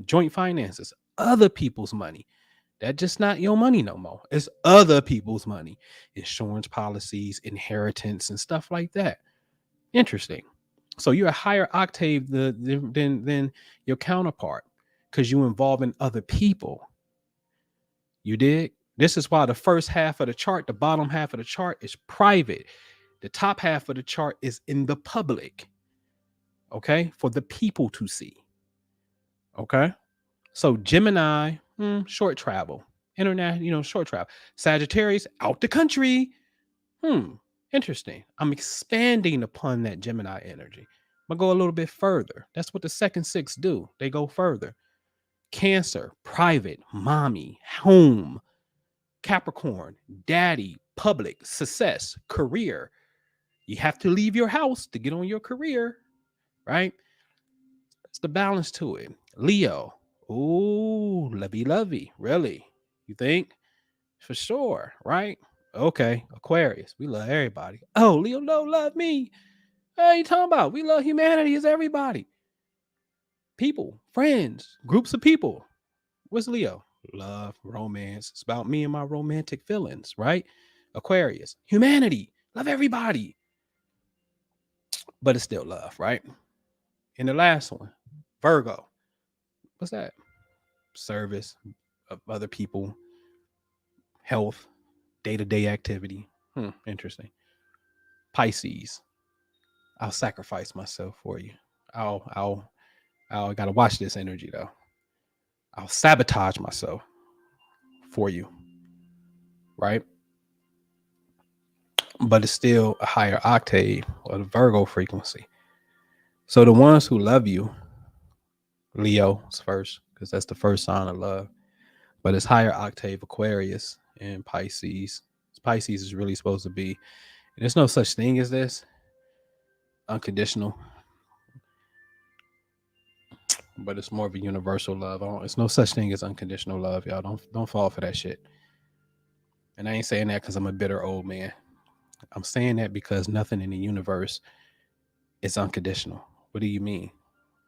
joint finances. Other people's money. That just not your money no more. It's other people's money. Insurance policies, inheritance, and stuff like that. Interesting. So you're a higher octave than your counterpart because you involve in other people. You dig? This is why the first half of the chart, the bottom half of the chart is private. The top half of the chart is in the public. Okay? For the people to see. Okay? So Gemini, short travel. Internet, short travel. Sagittarius, out the country. Interesting. I'm expanding upon that Gemini energy. I'm gonna go a little bit further. That's what the second six do. They go further. Cancer, private, mommy, home. Capricorn, daddy, public, success, career. You have to leave your house to get on your career, right? It's the balance to it. Leo, ooh, lovey, really? You think? For sure, right? Okay, Aquarius, we love everybody. Oh, Leo, no, love me. What are you talking about? We love humanity as everybody. People, friends, groups of people. What's Leo? Love, romance. It's about me and my romantic feelings, right? Aquarius, humanity, love everybody, but it's still love, right? And the last one, Virgo. What's that? Service of other people, health, day to day activity. Interesting. Pisces. I'll sacrifice myself for you. I'll gotta watch this energy though. I'll sabotage myself for you, right? But it's still a higher octave or the Virgo frequency. So the ones who love you, Leo's first, because that's the first sign of love. But it's higher octave Aquarius and Pisces. Pisces is really supposed to be, and there's no such thing as this unconditional, but it's more of a universal love. It's no such thing as unconditional love, y'all. Don't fall for that shit. And I ain't saying that because I'm a bitter old man. I'm saying that because nothing in the universe is unconditional. What do you mean?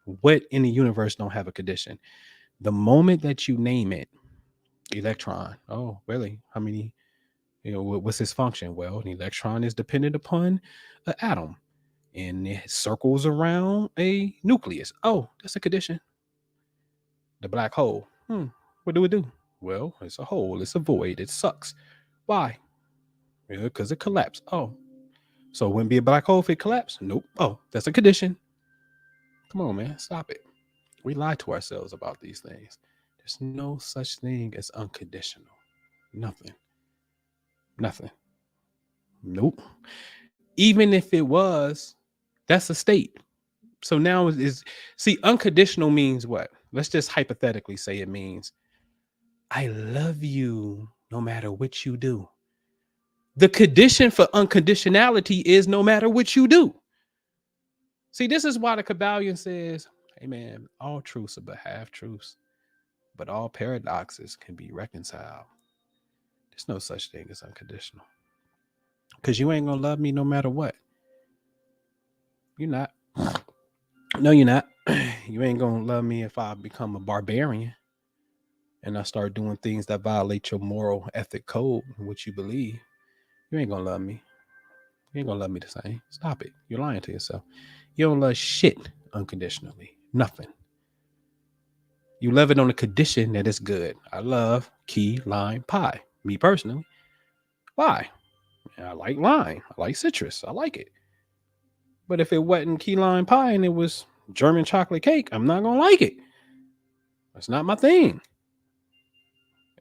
What in the universe don't have a condition? The moment that you name it, electron. Oh, really? How many? What's his function? Well, an electron is dependent upon an atom, and it circles around a nucleus. Oh, that's a condition. The black hole. What do it do? Well, it's a hole. It's a void. It sucks. Why? Because it collapsed. Oh, so it wouldn't be a black hole if it collapsed? Nope. Oh, that's a condition. Come on, man. Stop it. We lie to ourselves about these things. There's no such thing as unconditional. Nothing. Nothing. Nope. Even if it was, that's a state. So now is see, unconditional means what? Let's just hypothetically say it means I love you no matter what you do. The condition for unconditionality is no matter what you do. See, this is why the Kabbalion says, hey man, all truths are but half truths, but all paradoxes can be reconciled. There's no such thing as unconditional. Because you ain't gonna love me no matter what. You're not. No, you're not. You ain't gonna love me if I become a barbarian and I start doing things that violate your moral ethic code and what you believe. You ain't gonna love me. You ain't gonna love me the same. Stop it. You're lying to yourself. You don't love shit unconditionally. Nothing. You love it on the condition that it's good. I love key lime pie. Me personally. Why? I like lime. I like citrus. I like it. But if it wasn't key lime pie and it was German chocolate cake, I'm not gonna like it. That's not my thing.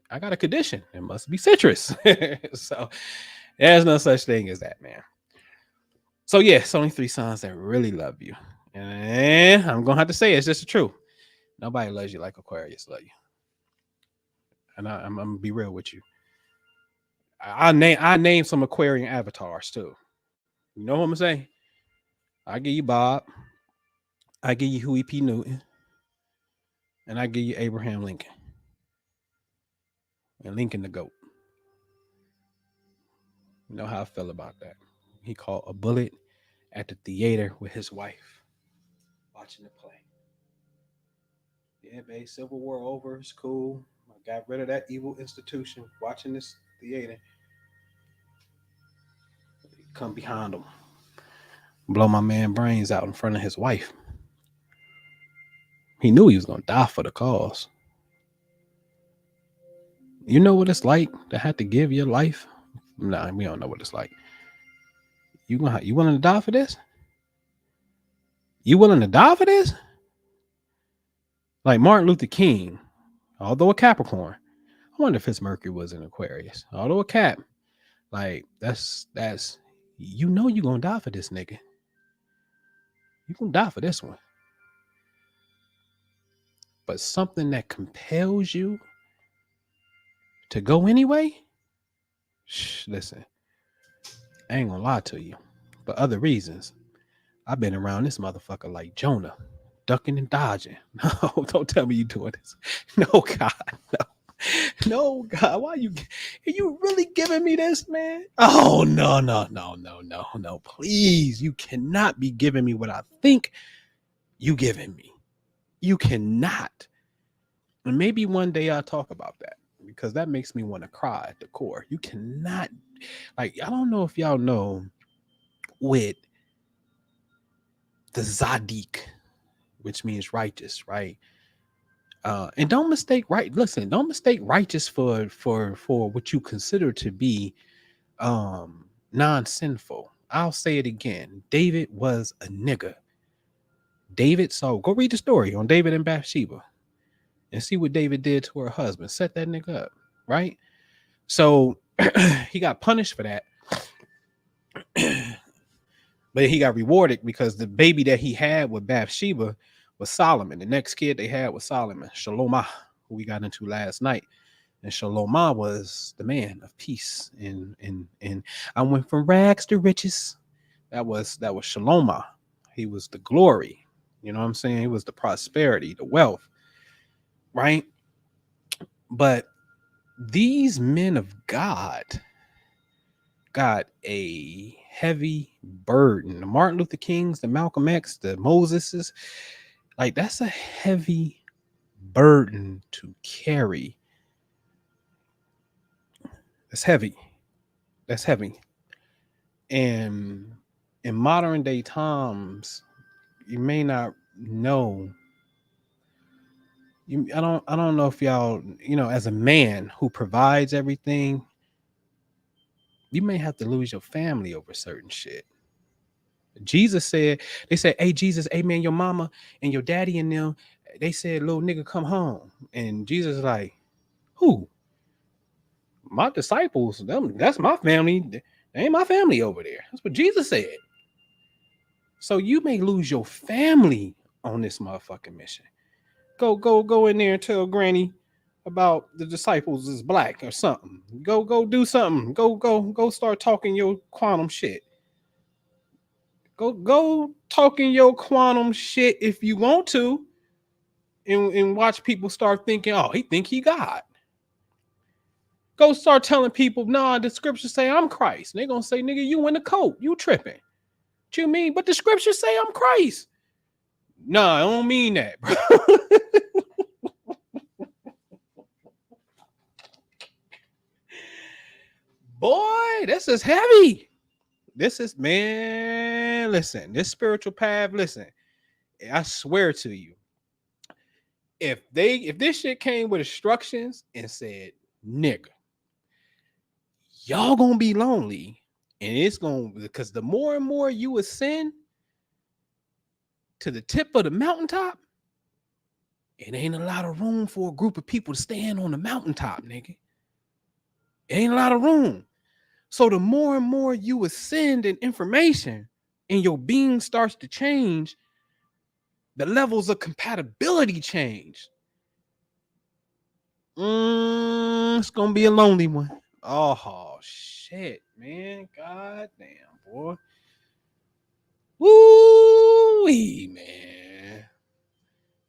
I got a condition. It must be citrus. So there's no such thing as that, man. So yes, only 3 signs that really love you. And I'm gonna have to say it's just the truth. Nobody loves you like Aquarius love you. And I'm gonna be real with you. I name some Aquarian avatars too. You know what I'm saying? I give you Bob. I give you Huey P. Newton. And I give you Abraham Lincoln. And Lincoln the GOAT. You know how I feel about that. He caught a bullet at the theater with his wife, watching the play. Yeah, babe, Civil War over. It's cool. I got rid of that evil institution. Watching this theater. Come behind him. Blow my man brains out in front of his wife. He knew he was going to die for the cause. You know what it's like to have to give your life? Nah, we don't know what it's like. You willing to die for this? You willing to die for this? Like Martin Luther King, although a Capricorn, I wonder if his Mercury was in Aquarius. Although a Cap, like that's you know you're gonna die for this nigga. You're gonna die for this one. But something that compels you to go anyway? Listen, I ain't gonna lie to you. For other reasons. I've been around this motherfucker like Jonah, ducking and dodging. No, don't tell me you doing this. No, God, no. No, God, why are you really giving me this, man? Oh, no. Please, you cannot be giving me what I think you giving me. You cannot. And maybe one day I'll talk about that because that makes me want to cry at the core. You cannot, like, I don't know if y'all know with the Zadik, which means righteous, right? And don't mistake don't mistake righteous for what you consider to be non-sinful. I'll say it again. David was a nigga. Go read the story on David and Bathsheba and see what David did to her husband. Set that nigga up, right? So he got punished for that. But he got rewarded because the baby that he had with Bathsheba was Solomon. The next kid they had was Solomon, Shalomah, who we got into last night. And Shalomah was the man of peace. And I went from rags to riches. That was Shalomah. He was the glory. You know what I'm saying? He was the prosperity, the wealth, right? But these men of God got a heavy burden. The Martin Luther Kings, the Malcolm X, the Moseses, like that's a heavy burden to carry. It's heavy. That's heavy. And in modern day times, you may not know. I don't know if y'all, as a man who provides everything, you may have to lose your family over certain shit. Jesus said, they said, "Hey Jesus, hey man, your mama and your daddy and them, they said, little nigga, come home." And Jesus is like, "Who? My disciples, them, that's my family. They ain't my family over there." That's what Jesus said. So you may lose your family on this motherfucking mission. Go in there and tell Granny about the disciples is black or something. Go do something. Go start talking your quantum shit. Go talking your quantum shit if you want to, and watch people start thinking, oh, he think he God. Go start telling people, nah, the scriptures say I'm Christ. And they gonna say, nigga, you in the coat, you tripping. What you mean? But the scriptures say I'm Christ. Nah, I don't mean that, bro. Boy, this is heavy. This is, man, listen, this spiritual path, listen, I swear to you, if this shit came with instructions and said, nigga, y'all gonna be lonely, and it's gonna, because the more and more you ascend to the tip of the mountaintop, it ain't a lot of room for a group of people to stand on the mountaintop, nigga. It ain't a lot of room. So the more and more you ascend in information and your being starts to change, the levels of compatibility change. It's gonna be a lonely one. Oh shit, man. God damn, boy. Woo, man.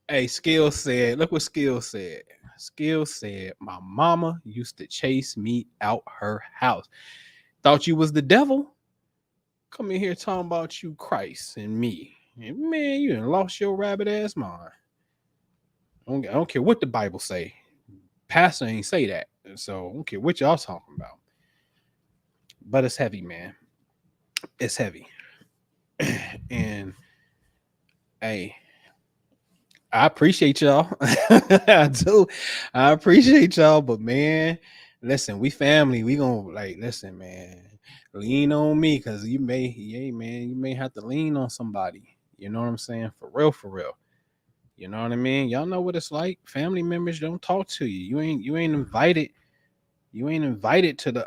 Hey, Skill said, look what Skill said. Skill said, my mama used to chase me out her house. Thought you was the devil. Come in here talking about you, Christ, and me. And man, you done lost your rabbit ass mind. I don't care what the Bible say. Pastor ain't say that. So I don't care what y'all talking about. But it's heavy, man. It's heavy. And hey, I appreciate y'all. I do. I appreciate y'all. But man, listen, we family. We gonna listen, man. Lean on me, cause you may have to lean on somebody. You know what I'm saying? For real, for real. You know what I mean? Y'all know what it's like. Family members don't talk to you. You ain't invited. You ain't invited to the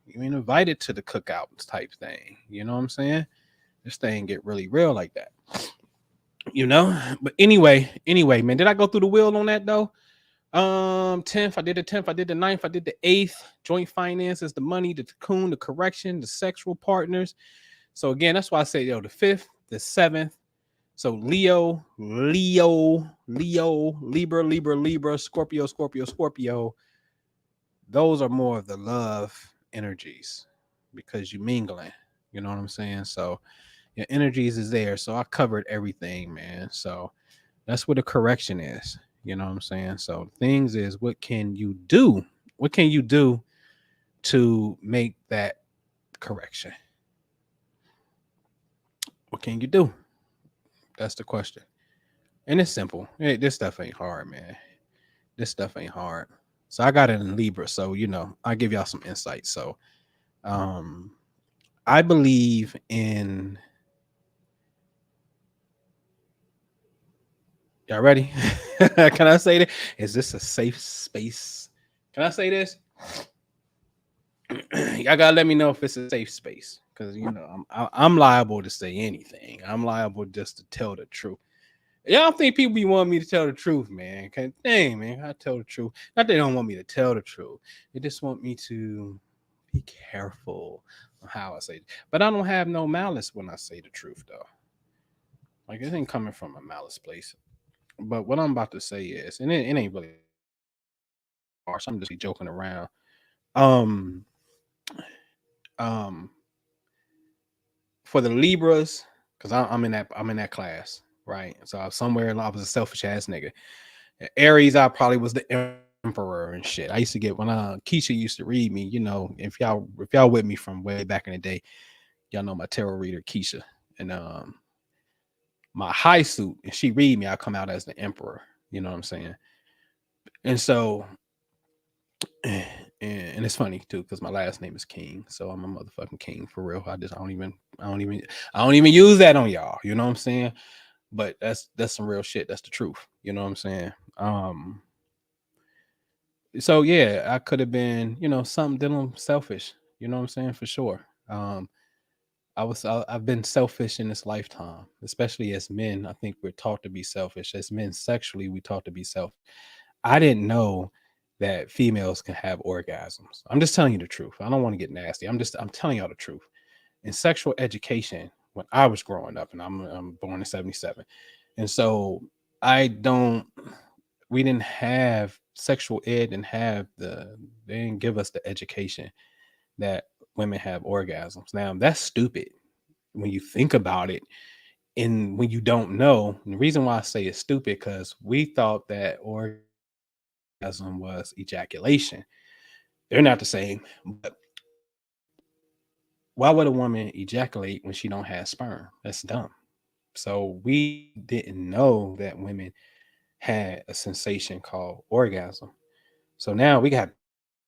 you ain't invited to the cookouts type thing. You know what I'm saying? This thing get really real like that. But anyway, man, did I go through the wheel on that though? 10th, I did the 10th, I did the 9th, I did the 8th. Joint finances, the money, the cocoon, the correction, the sexual partners. So again, that's why I say, the 5th, the 7th. So Leo, Libra, Scorpio. Those are more of the love energies because you mingling. You know what I'm saying? So your energies is there. So I covered everything, man. So that's what a correction is. You know what I'm saying? So things is, what can you do? What can you do to make that correction? What can you do? That's the question. And it's simple. Hey, this stuff ain't hard, man. This stuff ain't hard. So I got it in Libra. So, I'll give y'all some insight. So I believe in, y'all ready? Can I say that? Is this a safe space? Can I say this? Y'all gotta let me know if it's a safe space, because I'm liable to say anything. I'm liable just to tell the truth. Y'all think people be wanting me to tell the truth, man? Dang, man, I tell the truth. Not they don't want me to tell the truth. They just want me to be careful on how I say it. But I don't have no malice when I say the truth, though. Like, it ain't coming from a malice place. But what I'm about to say is, and it ain't really harsh. I'm just be joking around. Um, um, for the Libras, because I'm in that class, right? So I was somewhere, I was a selfish ass nigga. Aries, I probably was the emperor and shit. I used to get when Keisha used to read me, you know, if y'all with me from way back in the day, y'all know my tarot reader Keisha. And my high suit, and she read me, I come out as the emperor. You know what I'm saying? And so and it's funny too, because my last name is King. So I'm a motherfucking king for real. I don't even use that on y'all. You know what I'm saying? But that's some real shit. That's the truth. You know what I'm saying? So yeah, I could have been, you know, something dealing selfish. You know what I'm saying? For sure. I've been selfish in this lifetime, especially as men. I think we're taught to be selfish. As men, sexually, we taught to be selfish. I didn't know that females can have orgasms. I'm just telling you the truth. I don't want to get nasty. I'm telling y'all the truth. In sexual education, when I was growing up, and I'm born in '77, and so I don't. We didn't have sexual ed, and they didn't give us the education that women have orgasms. Now that's stupid when you think about it, and when you don't know. The reason why I say it's stupid, because we thought that orgasm was ejaculation. They're not the same. But why would a woman ejaculate when she don't have sperm? That's dumb. So we didn't know that women had a sensation called orgasm. So now we got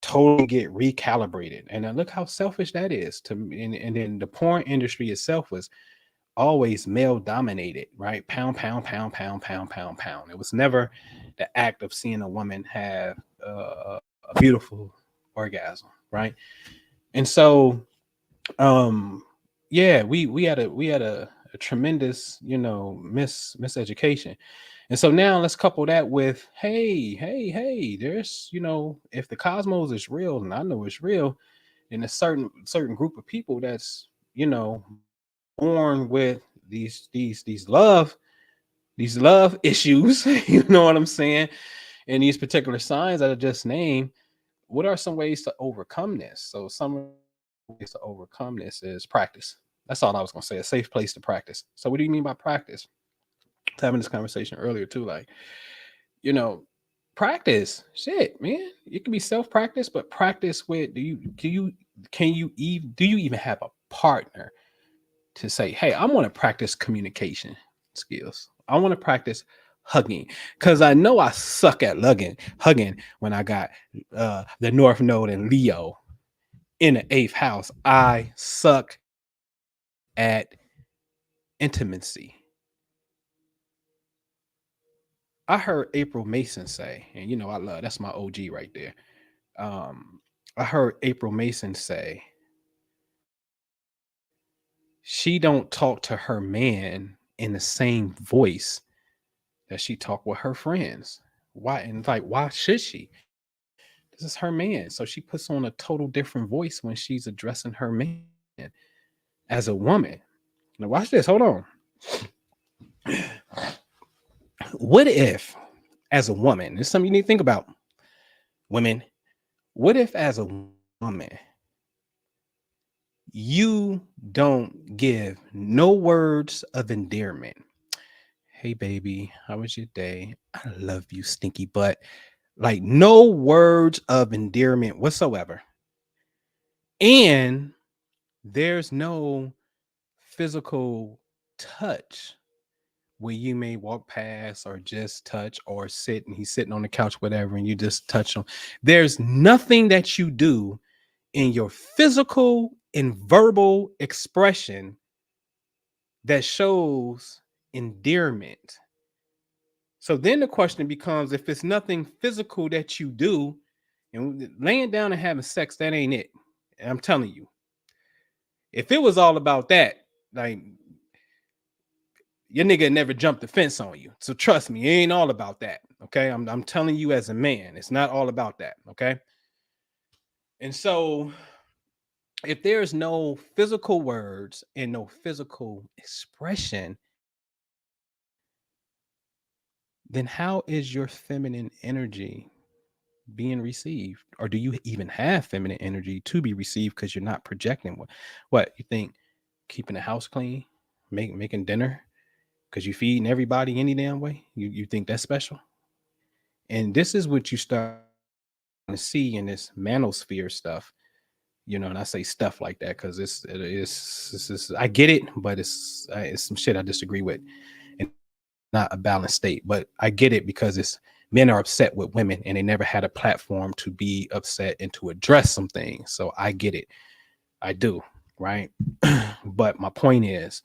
totally get recalibrated. And then look how selfish that is to me. And then the porn industry itself was always male dominated, right? Pound, pound, pound, pound, pound, pound, pound. It was never the act of seeing a woman have a beautiful orgasm, right? And so, yeah, we had a tremendous, you know, miseducation. And so now let's couple that with, hey, there's, you know, if the cosmos is real, and I know it's real, in a certain group of people that's, you know, born with these love issues, you know what I'm saying? And these particular signs that I just named, what are some ways to overcome this? So some ways to overcome this is practice. That's all I was gonna say. A safe place to practice. So what do you mean by practice? I was having this conversation earlier too, like, you know, practice. Shit, man. It can be self-practice, but practice with do you even have a partner to say, hey, I want to practice communication skills. I want to practice hugging, because I know I suck at hugging when I got the North Node and Leo in the eighth house. I suck at intimacy. I heard April Mason say, and you know, I love that's my OG right there. Um, I heard April Mason say she don't talk to her man in the same voice that she talk with her friends. Why? And like, why should she? This is her man. So she puts on a total different voice when she's addressing her man as a woman. Now watch this. Hold on. What if, as a woman, this is something you need to think about, women. What if, as a woman, you don't give no words of endearment? Hey, baby, how was your day? I love you, stinky butt. Like, no words of endearment whatsoever. And there's no physical touch where you may walk past or just touch or sit and he's sitting on the couch, whatever, and you just touch him. There's nothing that you do in your physical and verbal expression that shows endearment. So then the question becomes, if it's nothing physical that you do, and laying down and having sex, that ain't it. And I'm telling you, if it was all about that, like, your nigga never jumped the fence on you. So trust me, it ain't all about that. Okay. I'm telling you as a man, it's not all about that. Okay. And so if there's no physical words and no physical expression, then how is your feminine energy being received? Or do you even have feminine energy to be received, because you're not projecting what you think? Keeping the house clean, making dinner because you feeding everybody any damn way? You think that's special? And this is what you start to see in this manosphere stuff, and I say stuff like that because I get it, but it's some shit I disagree with, and not a balanced state. But I get it because it's men are upset with women, and they never had a platform to be upset and to address some things. So I get it, I do, right? But my point is,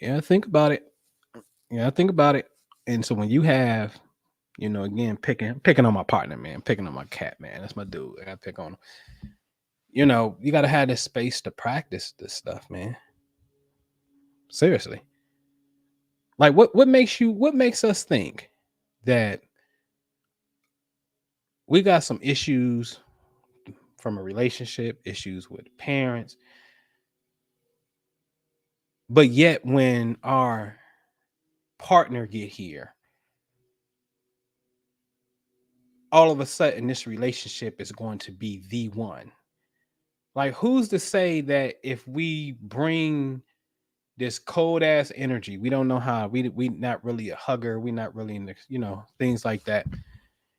yeah, think about it. Yeah, think about it. And so when you have, again, picking on my partner, man, picking on my cat, man, that's my dude. I gotta pick on him. You gotta have this space to practice this stuff, man. Seriously. Like what makes us think that we got some issues from a relationship, issues with parents, but yet when our partner get here, all of a sudden this relationship is going to be the one. Like, who's to say that if we bring this cold ass energy, we don't know how, we not really a hugger, we not really in the, things like that.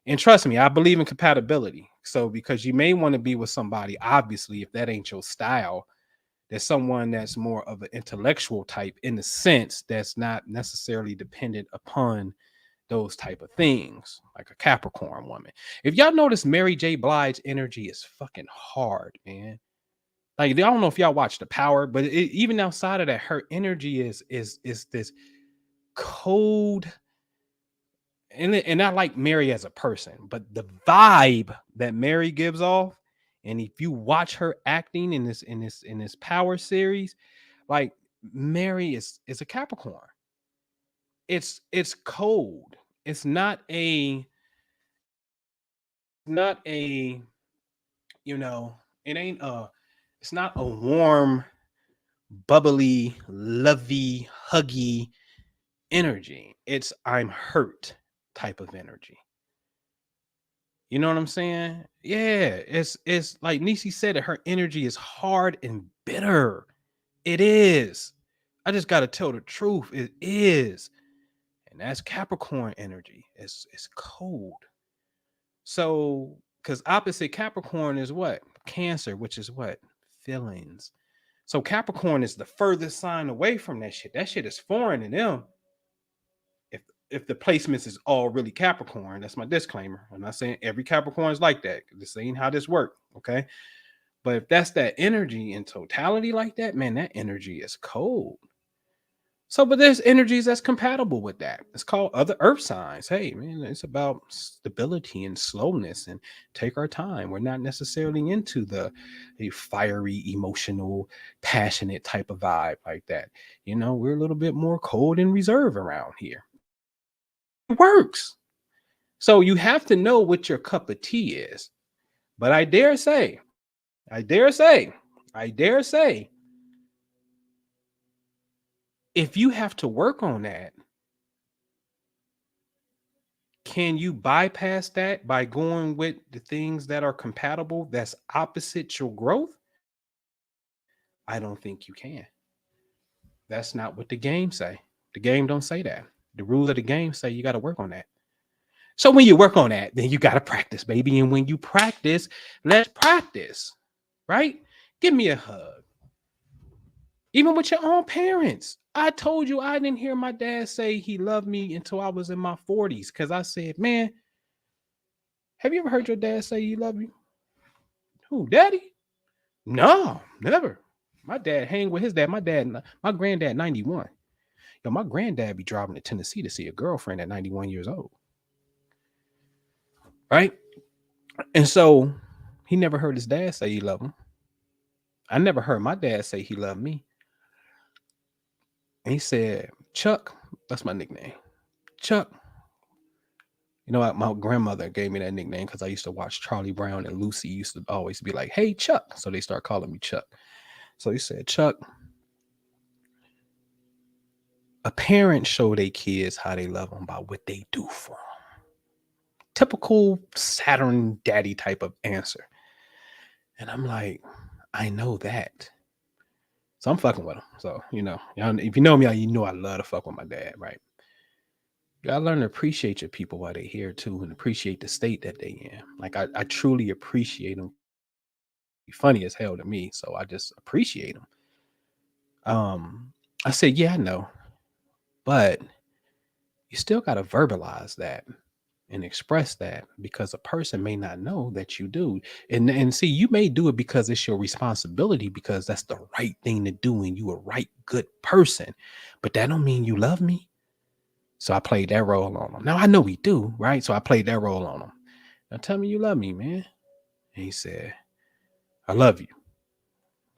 And trust me, I believe in compatibility. So because you may want to be with somebody, obviously, if that ain't your style, there's someone that's more of an intellectual type, in the sense that's not necessarily dependent upon those type of things, like a Capricorn woman. If y'all notice, Mary J. Blige's energy is fucking hard, man. Like, I don't know if y'all watch The Power, but even outside of that, her energy is this cold. And I like Mary as a person, but the vibe that Mary gives off, and if you watch her acting in this Power series, like, Mary is a Capricorn. It's cold. It's not a it ain't it's not a warm, bubbly, lovey, huggy energy. It's I'm hurt type of energy. You know what I'm saying? Yeah, it's like Nisi said, that her energy is hard and bitter. It is. I just gotta tell the truth. It is. And that's Capricorn energy. It's cold. So, because opposite Capricorn is what? Cancer, which is what? Feelings. So Capricorn is the furthest sign away from that shit. That shit is foreign to them. If the placements is all really Capricorn, that's my disclaimer. I'm not saying every Capricorn is like that. This ain't how this works, okay? But if that's that energy in totality like that, man, that energy is cold. So, but there's energies that's compatible with that. It's called other earth signs. Hey, man, it's about stability and slowness and take our time. We're not necessarily into the fiery, emotional, passionate type of vibe like that. We're a little bit more cold and reserved around here. It works. So you have to know what your cup of tea is. But I dare say, I dare say, I dare say, if you have to work on that, can you bypass that by going with the things that are compatible, that's opposite your growth? I don't think you can. That's not what the game say. The game don't say that. The rules of the game say you got to work on that. So when you work on that, then you got to practice, baby. And when you practice, let's practice, right? Give me a hug. Even with your own parents. I told you I didn't hear my dad say he loved me until I was in my 40s, because I said, man, have you ever heard your dad say he loved you? Who, daddy? No, never. My dad hang with his dad. My granddad, 91. Yo, my granddad be driving to Tennessee to see a girlfriend at 91 years old. Right? And so he never heard his dad say he loved him. I never heard my dad say he loved me. And he said, Chuck, that's my nickname. Chuck. My grandmother gave me that nickname because I used to watch Charlie Brown, and Lucy used to always be like, hey, Chuck. So they start calling me Chuck. So he said, Chuck, a parent show their kids how they love them by what they do for them. Typical Saturn daddy type of answer. And I'm like, I know that. So I'm fucking with him. So, if you know me, you know I love to fuck with my dad, right? You gotta learn to appreciate your people while they're here too, and appreciate the state that they in. Like I truly appreciate them. Funny as hell to me, so I just appreciate them. I said, yeah, I know, but you still gotta verbalize that and express that, because a person may not know that you do. And see, you may do it because it's your responsibility, because that's the right thing to do and you a right good person, but that don't mean you love me. So I played that role on him. Now I know we do, right? So I played that role on him. Now tell me you love me, man. And he said, I love you.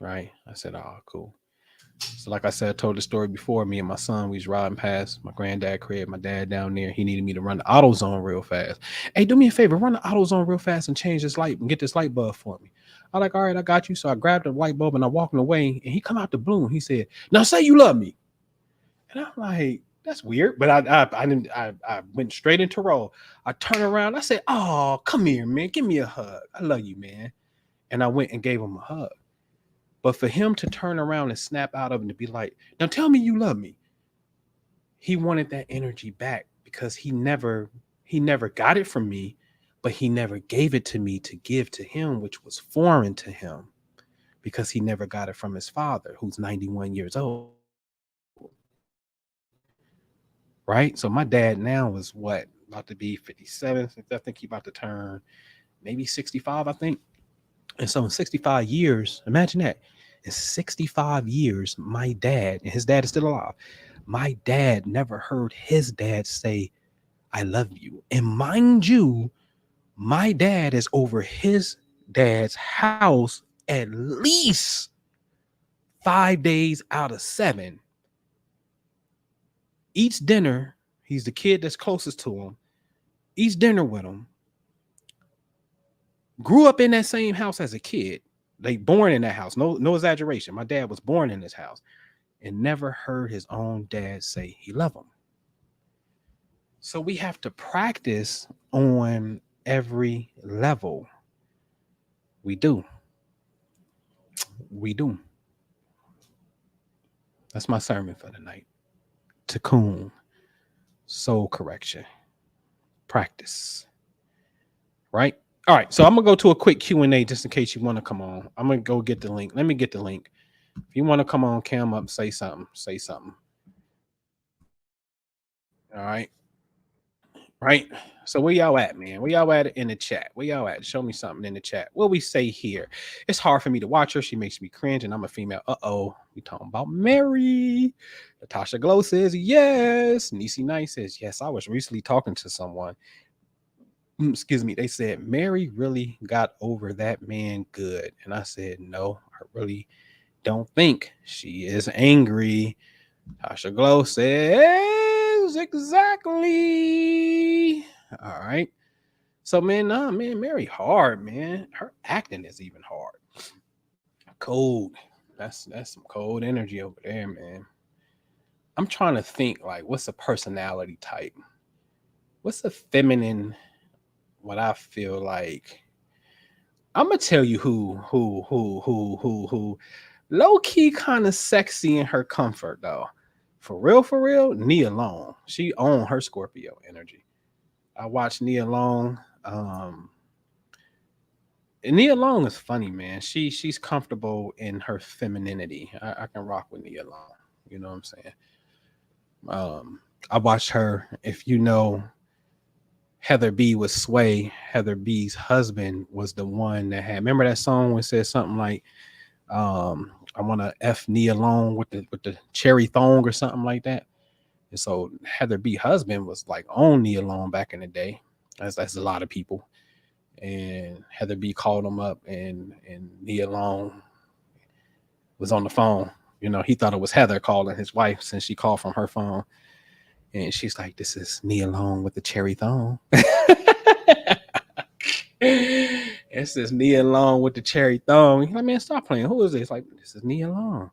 Right? I said, oh, cool. So like I said, I told the story before. Me and my son, we was riding past my granddad crib, my dad down there. He needed me to run the AutoZone real fast. Hey, do me a favor, run the AutoZone real fast and change this light and get this light bulb for me. I'm like, all right, I got you. So I grabbed the light bulb and I'm walking away, and he come out the blue and he said, now say you love me. And I'm like, that's weird. But I went straight into roll. I turned around, I said, oh, come here, man. Give me a hug. I love you, man. And I went and gave him a hug. But for him to turn around and snap out of it and to be like, now tell me you love me. He wanted that energy back, because he never got it from me, but he never gave it to me to give to him, which was foreign to him, because he never got it from his father, who's 91 years old. Right? So my dad now is what? About to be 57. I think he about to turn maybe 65, I think. And so in 65 years, imagine that. In 65 years, my dad, and his dad is still alive, my dad never heard his dad say, I love you. And mind you, my dad is over his dad's house at least 5 days out of 7. Eats dinner. He's the kid that's closest to him. Eats dinner with him. Grew up in that same house as a kid. They born in that house. No exaggeration. My dad was born in this house and never heard his own dad say he loved him. So we have to practice on every level. We do. We do. That's my sermon for the night. Tikkun, soul correction, practice. Right? All right. So I'm gonna go to a quick Q&A just in case you want to come on. I'm gonna go get the link. Let me get the link. If you want to come on, cam up, say something. Say something. All right. Right. So where y'all at, man? Where y'all at in the chat? Where y'all at? Show me something in the chat. What we say here? It's hard for me to watch her. She makes me cringe, and I'm a female. Uh-oh. We talking about Mary. Natasha Glow says yes. Nisi Knight says yes. I was recently talking to someone. Excuse me. They said Mary really got over that man good. And I said, no, I really don't think she is angry. Tasha Glow says exactly. All right. So man, Mary hard, man. Her acting is even hard. Cold. That's some cold energy over there, man. I'm trying to think, like, what's a personality type? What's a feminine? What I feel like. I'm gonna tell you who low key kind of sexy in her comfort though. For real, Nia Long. She owned her Scorpio energy. I watched Nia Long. And Nia Long is funny, man. She's comfortable in her femininity. I can rock with Nia Long. You know what I'm saying? I watched her. If you know, Heather B was Sway. Heather B's husband was the one that had. Remember that song when it said something like, "I want to f Nia Long with the cherry thong" or something like that. And so Heather B husband was like on Nia Long back in the day. That's a lot of people. And Heather B called him up, and Nia Long was on the phone. You know, he thought it was Heather calling his wife since she called from her phone. And she's like, this is Nia Long with the cherry thong. It's this Nia Long with the cherry thong. He's like, man, stop playing. Who is this? Like, this is Nia Long.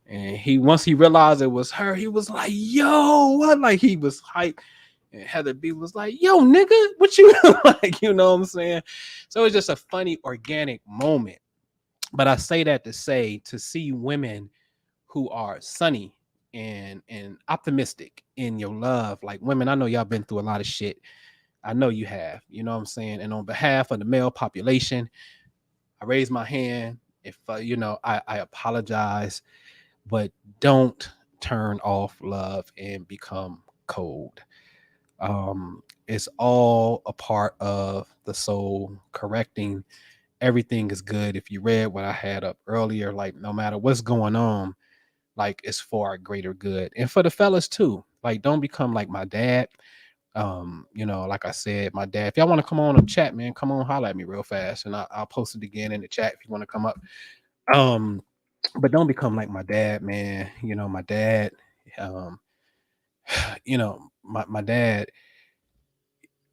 And once he realized it was her, he was like, yo, what? Like, he was hyped. And Heather B was like, yo, nigga, what you like? You know what I'm saying? So it's just a funny, organic moment. But I say that to say, to see women who are sunny, and optimistic in your love. Like women, I know y'all been through a lot of shit. I know you have, you know what I'm saying? And on behalf of the male population, I raise my hand. If I apologize, but don't turn off love and become cold. It's all a part of the soul correcting. Everything is good. If you read what I had up earlier, like no matter what's going on, like it's for our greater good. And for the fellas too, like don't become like my dad. Like I said, my dad, if y'all want to come on and chat, man, come on, holler at me real fast, and I'll post it again in the chat if you want to come up. Um, but don't become like my dad, man. My dad, um, my dad,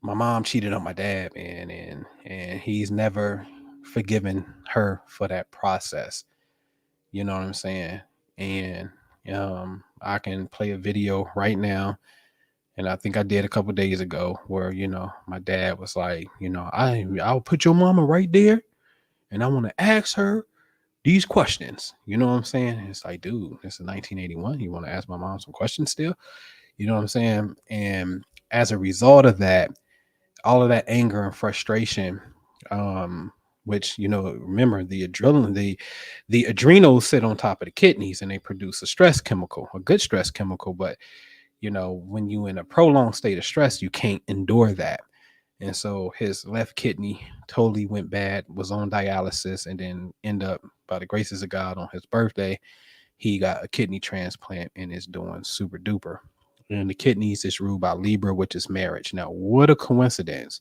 my mom cheated on my dad, man, and he's never forgiven her for that process. You know what I'm saying? And I can play a video right now, and I think I did a couple days ago where my dad was like, I'll put your mama right there, and I want to ask her these questions. You know what I'm saying? And it's like, dude, this is 1981. You want to ask my mom some questions still? You know what I'm saying? And as a result of that, all of that anger and frustration, which remember the adrenaline, the adrenals sit on top of the kidneys and they produce a stress chemical, a good stress chemical. But when you in a prolonged state of stress, you can't endure that. And so his left kidney totally went bad, was on dialysis, and then end up, by the graces of God, on his birthday, he got a kidney transplant and is doing super duper. And the kidneys is ruled by Libra, which is marriage. Now, what a coincidence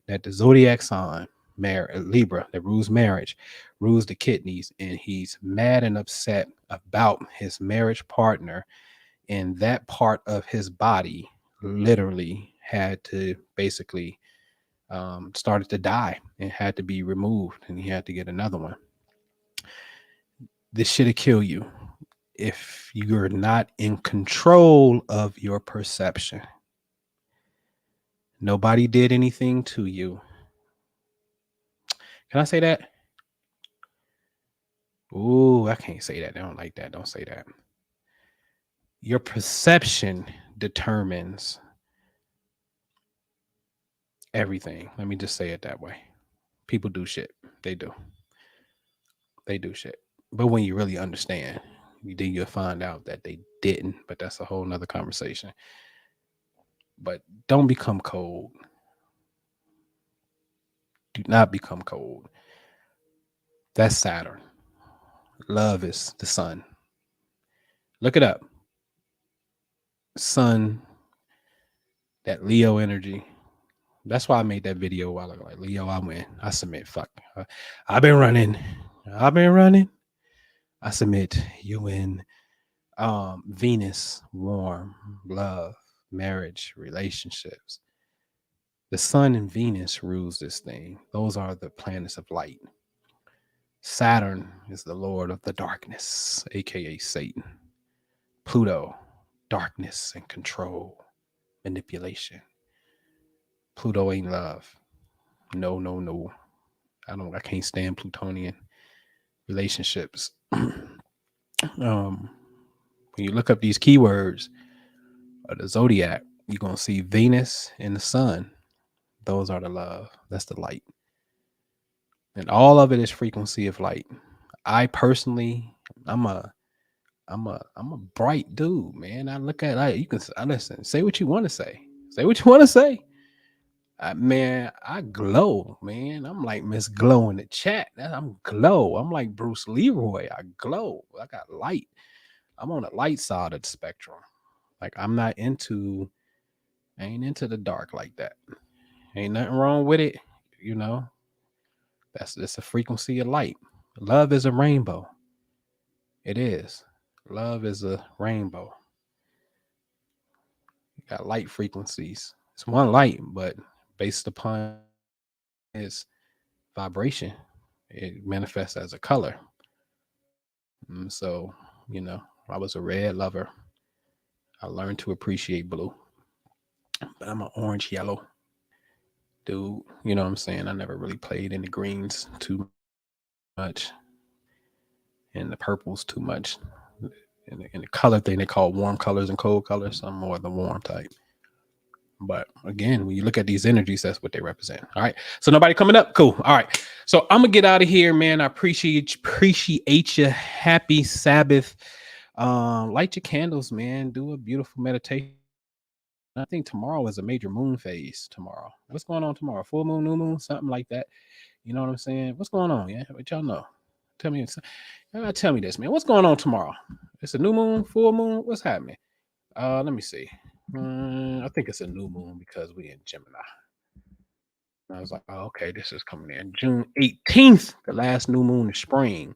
that the zodiac sign, Libra, that rules marriage, rules the kidneys, and he's mad and upset about his marriage partner, and that part of his body literally had to basically started to die and had to be removed, and he had to get another one. This should have killed you if you're not in control of your perception. Nobody did anything to you. Can I say that? Ooh, I can't say that. I don't like that. Don't say that. Your perception determines everything. Let me just say it that way. People do shit. They do. They do shit. But when you really understand, then you'll find out that they didn't. But that's a whole nother conversation. But don't become cold. Do not become cold. That's Saturn. Love is the sun. Look it up. Sun, that Leo energy. That's why I made that video a while ago. Like, Leo, I win. I submit. Fuck. I've been running. I've been running. I submit. You win. Venus, warm, love, marriage, relationships. The sun and Venus rules this thing. Those are the planets of light. Saturn is the lord of the darkness, aka Satan. Pluto, darkness and control, manipulation. Pluto ain't love. No, no, no. I can't stand Plutonian relationships. When you look up these keywords of the zodiac, you're gonna see Venus and the sun. Those are the love. That's the light. And all of it is frequency of light. I personally, I'm a bright dude, man. I look at you can listen, say what you want to say. Say what you want to say. Man, I glow, man. I'm like Miss Glow in the chat. I'm glow. I'm like Bruce Leroy. I glow. I got light. I'm on the light side of the spectrum. Like I ain't into the dark like that. Ain't nothing wrong with it. You know, that's just a frequency of light. Love is a rainbow. It is. Love is a rainbow. You got light frequencies. It's one light, but based upon its vibration, it manifests as a color. So, I was a red lover. I learned to appreciate blue, but I'm an orange yellow dude. You know what I'm saying? I never really played in the greens too much and the purples too much. in the color thing, they call warm colors and cold colors. I'm more the warm type. But again, when you look at these energies, that's what they represent. All right. So nobody coming up. Cool. All right. So I'm gonna get out of here, man. I appreciate you. Happy Sabbath. Light your candles, man. Do a beautiful meditation. I think tomorrow is a major moon phase. Tomorrow. What's going on tomorrow? Full moon, new moon, something like that. You know what I'm saying? What's going on? Yeah. What y'all know? Tell me. Tell me this, man. What's going on tomorrow? It's a new moon, full moon. What's happening? Let me see. I think it's a new moon because we in Gemini. I was like, oh, okay, this is coming in June 18th, the last new moon of spring.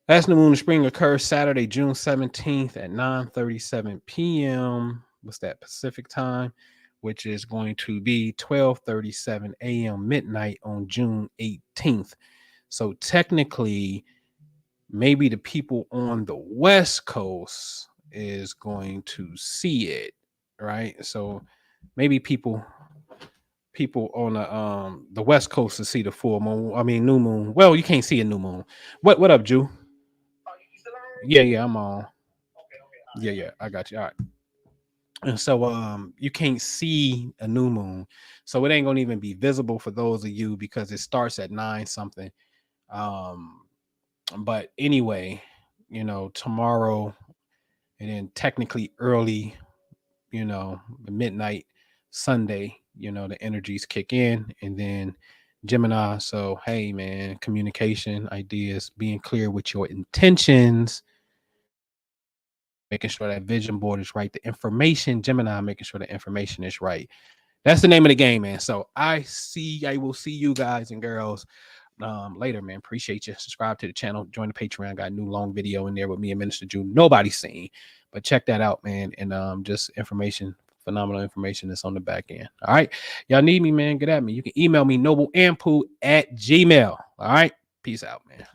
Last new moon of spring occurs Saturday, June 17th at 9:37 p.m. What's that, Pacific time? Which is going to be 12:37 a.m. midnight on June 18th. So technically, maybe the people on the West Coast is going to see it, right? So maybe people on the West Coast to see the full moon. I mean, new moon. Well, you can't see a new moon. What up, Jew? Yeah, I'm on. Yeah, I got you. All right. And so you can't see a new moon. So it ain't gonna even be visible for those of you because it starts at 9 something. Um, but anyway, tomorrow and then technically early, midnight Sunday, the energies kick in, and then Gemini. So, hey, man, communication, ideas, being clear with your intentions, making sure that vision board is right. The information, Gemini, making sure the information is right. That's the name of the game, man. So I will see you guys and girls later, man. Appreciate you. Subscribe to the channel, join the Patreon. Got a new long video in there with me and Minister June. Nobody's seen, but check that out, man. And just information, phenomenal information that's on the back end. All right. Y'all need me, man. Get at me. You can email me nobleampu@gmail.com. All right. Peace out, man.